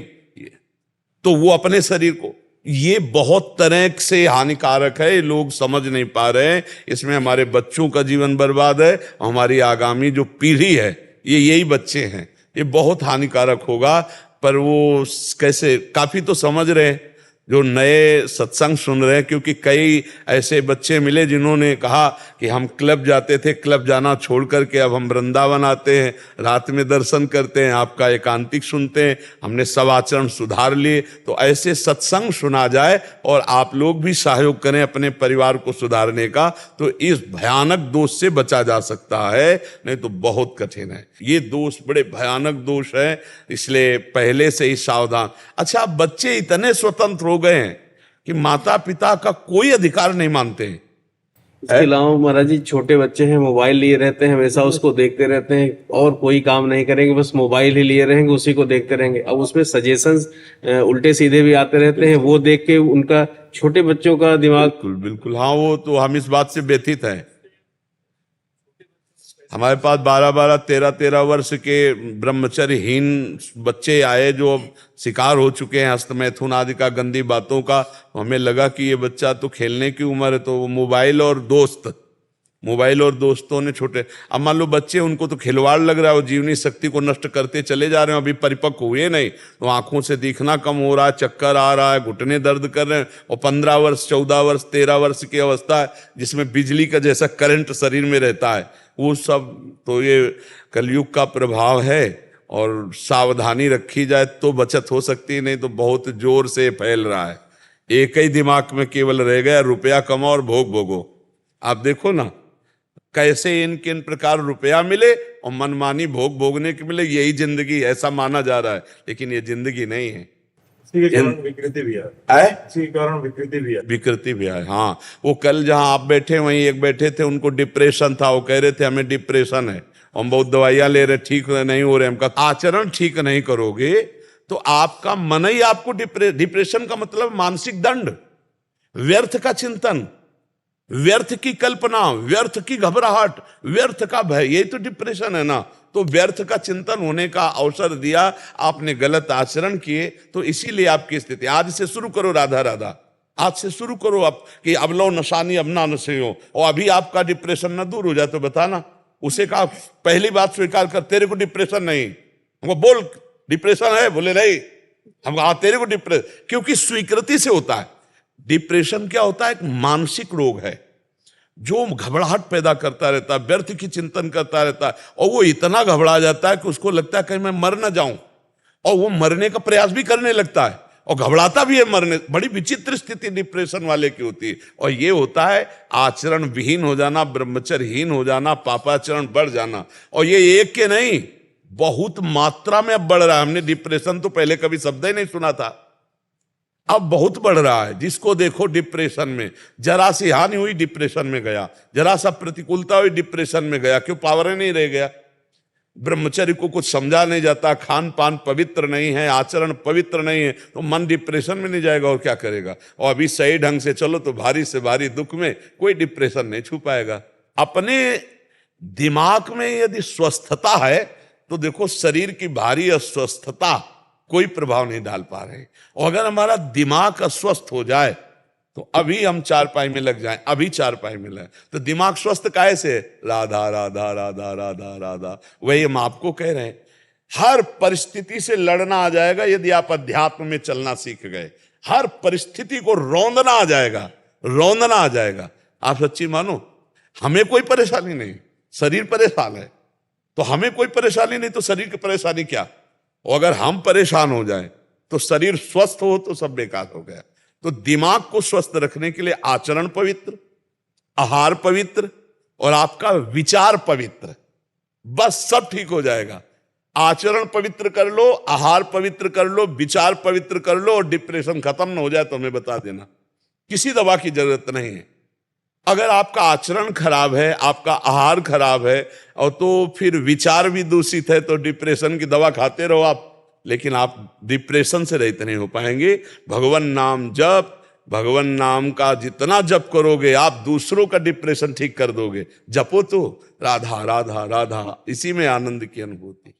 तो वो अपने शरीर को, ये बहुत तरह से हानिकारक है, लोग समझ नहीं पा रहे हैं। इसमें हमारे बच्चों का जीवन बर्बाद है, हमारी आगामी जो पीढ़ी है, ये यही बच्चे हैं, ये बहुत हानिकारक होगा। पर वो कैसे, काफी तो समझ रहे हैं जो नए सत्संग सुन रहे हैं, क्योंकि कई ऐसे बच्चे मिले जिन्होंने कहा कि हम क्लब जाते थे, क्लब जाना छोड़ करके अब हम वृंदावन आते हैं, रात में दर्शन करते हैं, आपका एकांतिक सुनते हैं, हमने सब आचरण सुधार लिए। तो ऐसे सत्संग सुना जाए और आप लोग भी सहयोग करें अपने परिवार को सुधारने का, तो इस भयानक दोष से बचा जा सकता है, नहीं तो बहुत कठिन है। ये दोष बड़े भयानक दोष है, इसलिए पहले से ही सावधान। अच्छा, बच्चे इतने स्वतंत्र हो गए हैं कि माता पिता का कोई अधिकार नहीं मानते हैं।
इसके अलावा महाराज जी, छोटे बच्चे हैं, मोबाइल लिए रहते हैं, हमेशा उसको देखते रहते हैं और कोई काम नहीं करेंगे, बस मोबाइल ही लिए रहेंगे, उसी को देखते रहेंगे। अब उसमें सजेशंस उल्टे सीधे भी आते रहते हैं, वो देख के उनका, छोटे बच्चों का दिमाग।
बिल्कुल हाँ, वो तो हम इस बात से व्यथित हैं। हमारे पास 12-12, 13-13 वर्ष के ब्रह्मचर्यहीन बच्चे आए जो शिकार हो चुके हैं हस्तमैथुन आदि का, गंदी बातों का। हमें लगा कि ये बच्चा तो खेलने की उम्र है, तो वो मोबाइल और दोस्त, मोबाइल और दोस्तों ने छोटे, अब मान लो बच्चे, उनको तो खिलवाड़ लग रहा है, वो जीवनी शक्ति को नष्ट करते चले जा रहे हैं, अभी परिपक्व हुए नहीं, तो आंखों से दिखना कम हो रहा है, चक्कर आ रहा है, घुटने दर्द कर रहे हैं, और 15 वर्ष 14 वर्ष 13 वर्ष की अवस्था है जिसमें बिजली का जैसा करंट शरीर में रहता है, वो सब तो ये कलयुग का प्रभाव है। और सावधानी रखी जाए तो बचत हो सकती है, नहीं तो बहुत जोर से फैल रहा है। एक ही दिमाग में केवल रह गया, रुपया कमाओ और भोग भोगो। आप देखो ना कैसे इन प्रकार रुपया मिले और मनमानी भोग भोगने के मिले, यही जिंदगी ऐसा माना जा रहा है, लेकिन ये जिंदगी नहीं है।
विकृति भी है, इसी कारण विकृति भी है।
विकृति भी है, हाँ। वो कल जहां आप बैठे वहीं एक बैठे थे, उनको डिप्रेशन था, वो कह रहे थे हमें डिप्रेशन है, हम बहुत दवाइयां ले रहे, ठीक नहीं हो रहे। हम कहा आचरण ठीक नहीं करोगे तो आपका मन ही आपको डिप्रेशन का मतलब मानसिक दंड, व्यर्थ का चिंतन, व्यर्थ की कल्पना, व्यर्थ की घबराहट, व्यर्थ का भय, यही तो डिप्रेशन है ना। तो व्यर्थ का चिंतन होने का अवसर दिया, आपने गलत आचरण किए, तो इसीलिए आपकी स्थिति। आज से शुरू करो राधा राधा, आज से शुरू करो आप कि अब लो नशानी अब ना नशे हो, और अभी आपका डिप्रेशन न दूर हो जाए तो बताना। उसे कहा पहली बात स्वीकार कर, तेरे को डिप्रेशन नहीं। हमको बोल डिप्रेशन है, बोले नहीं। हम कहा तेरे को डिप्रेशन, क्योंकि स्वीकृति से होता है। डिप्रेशन क्या होता है? एक मानसिक रोग है जो घबराहट पैदा करता रहता है, व्यर्थ की चिंतन करता रहता है, और वो इतना घबरा जाता है कि उसको लगता है कहीं मैं मर ना जाऊं, और वो मरने का प्रयास भी करने लगता है और घबराता भी है मरने। बड़ी विचित्र स्थिति डिप्रेशन वाले की होती है। और ये होता है आचरण विहीन हो जाना, ब्रह्मचर्यहीन हो जाना, पापाचरण बढ़ जाना। और ये एक के नहीं, बहुत मात्रा में अब बढ़ रहा है। हमने डिप्रेशन तो पहले कभी शब्द ही नहीं सुना था, अब बहुत बढ़ रहा है। जिसको देखो डिप्रेशन में, जरा सी हानि हुई डिप्रेशन में गया, जरा सा प्रतिकूलता हुई डिप्रेशन में गया। क्यों? पावर नहीं रह गया। ब्रह्मचर्य को कुछ समझा नहीं जाता, खान पान पवित्र नहीं है, आचरण पवित्र नहीं है, तो मन डिप्रेशन में नहीं जाएगा और क्या करेगा। और अभी सही ढंग से चलो तो भारी से भारी दुख में कोई डिप्रेशन नहीं छू पाएगा। अपने दिमाग में यदि स्वस्थता है तो देखो शरीर की भारी अस्वस्थता कोई प्रभाव नहीं डाल पा रहे। और अगर हमारा दिमाग अस्वस्थ हो जाए तो अभी हम चारपाई में लग जाएं, अभी चारपाई में लगे तो दिमाग स्वस्थ काहे से? राधा राधा राधा राधा राधा। वही हम आपको कह रहे हैं, हर परिस्थिति से लड़ना आ जाएगा यदि आप अध्यात्म में चलना सीख गए। हर परिस्थिति को रौंदना आ जाएगा, रौंदना आ जाएगा। आप सच्ची मानो, हमें कोई परेशानी नहीं, शरीर परेशान है तो हमें कोई परेशानी नहीं, तो शरीर की परेशानी क्या? और अगर हम परेशान हो जाएं तो शरीर स्वस्थ हो तो सब बेकार हो गया। तो दिमाग को स्वस्थ रखने के लिए आचरण पवित्र, आहार पवित्र और आपका विचार पवित्र, बस सब ठीक हो जाएगा। आचरण पवित्र कर लो, आहार पवित्र कर लो, विचार पवित्र कर लो, और डिप्रेशन खत्म ना हो जाए तो हमें बता देना, किसी दवा की जरूरत नहीं है। अगर आपका आचरण खराब है, आपका आहार खराब है और तो फिर विचार भी दूषित है, तो डिप्रेशन की दवा खाते रहो आप, लेकिन आप डिप्रेशन से रहित नहीं हो पाएंगे। भगवान नाम जप, भगवान नाम का जितना जप करोगे आप दूसरों का डिप्रेशन ठीक कर दोगे। जपो तो राधा राधा राधा, इसी में आनंद की अनुभूति।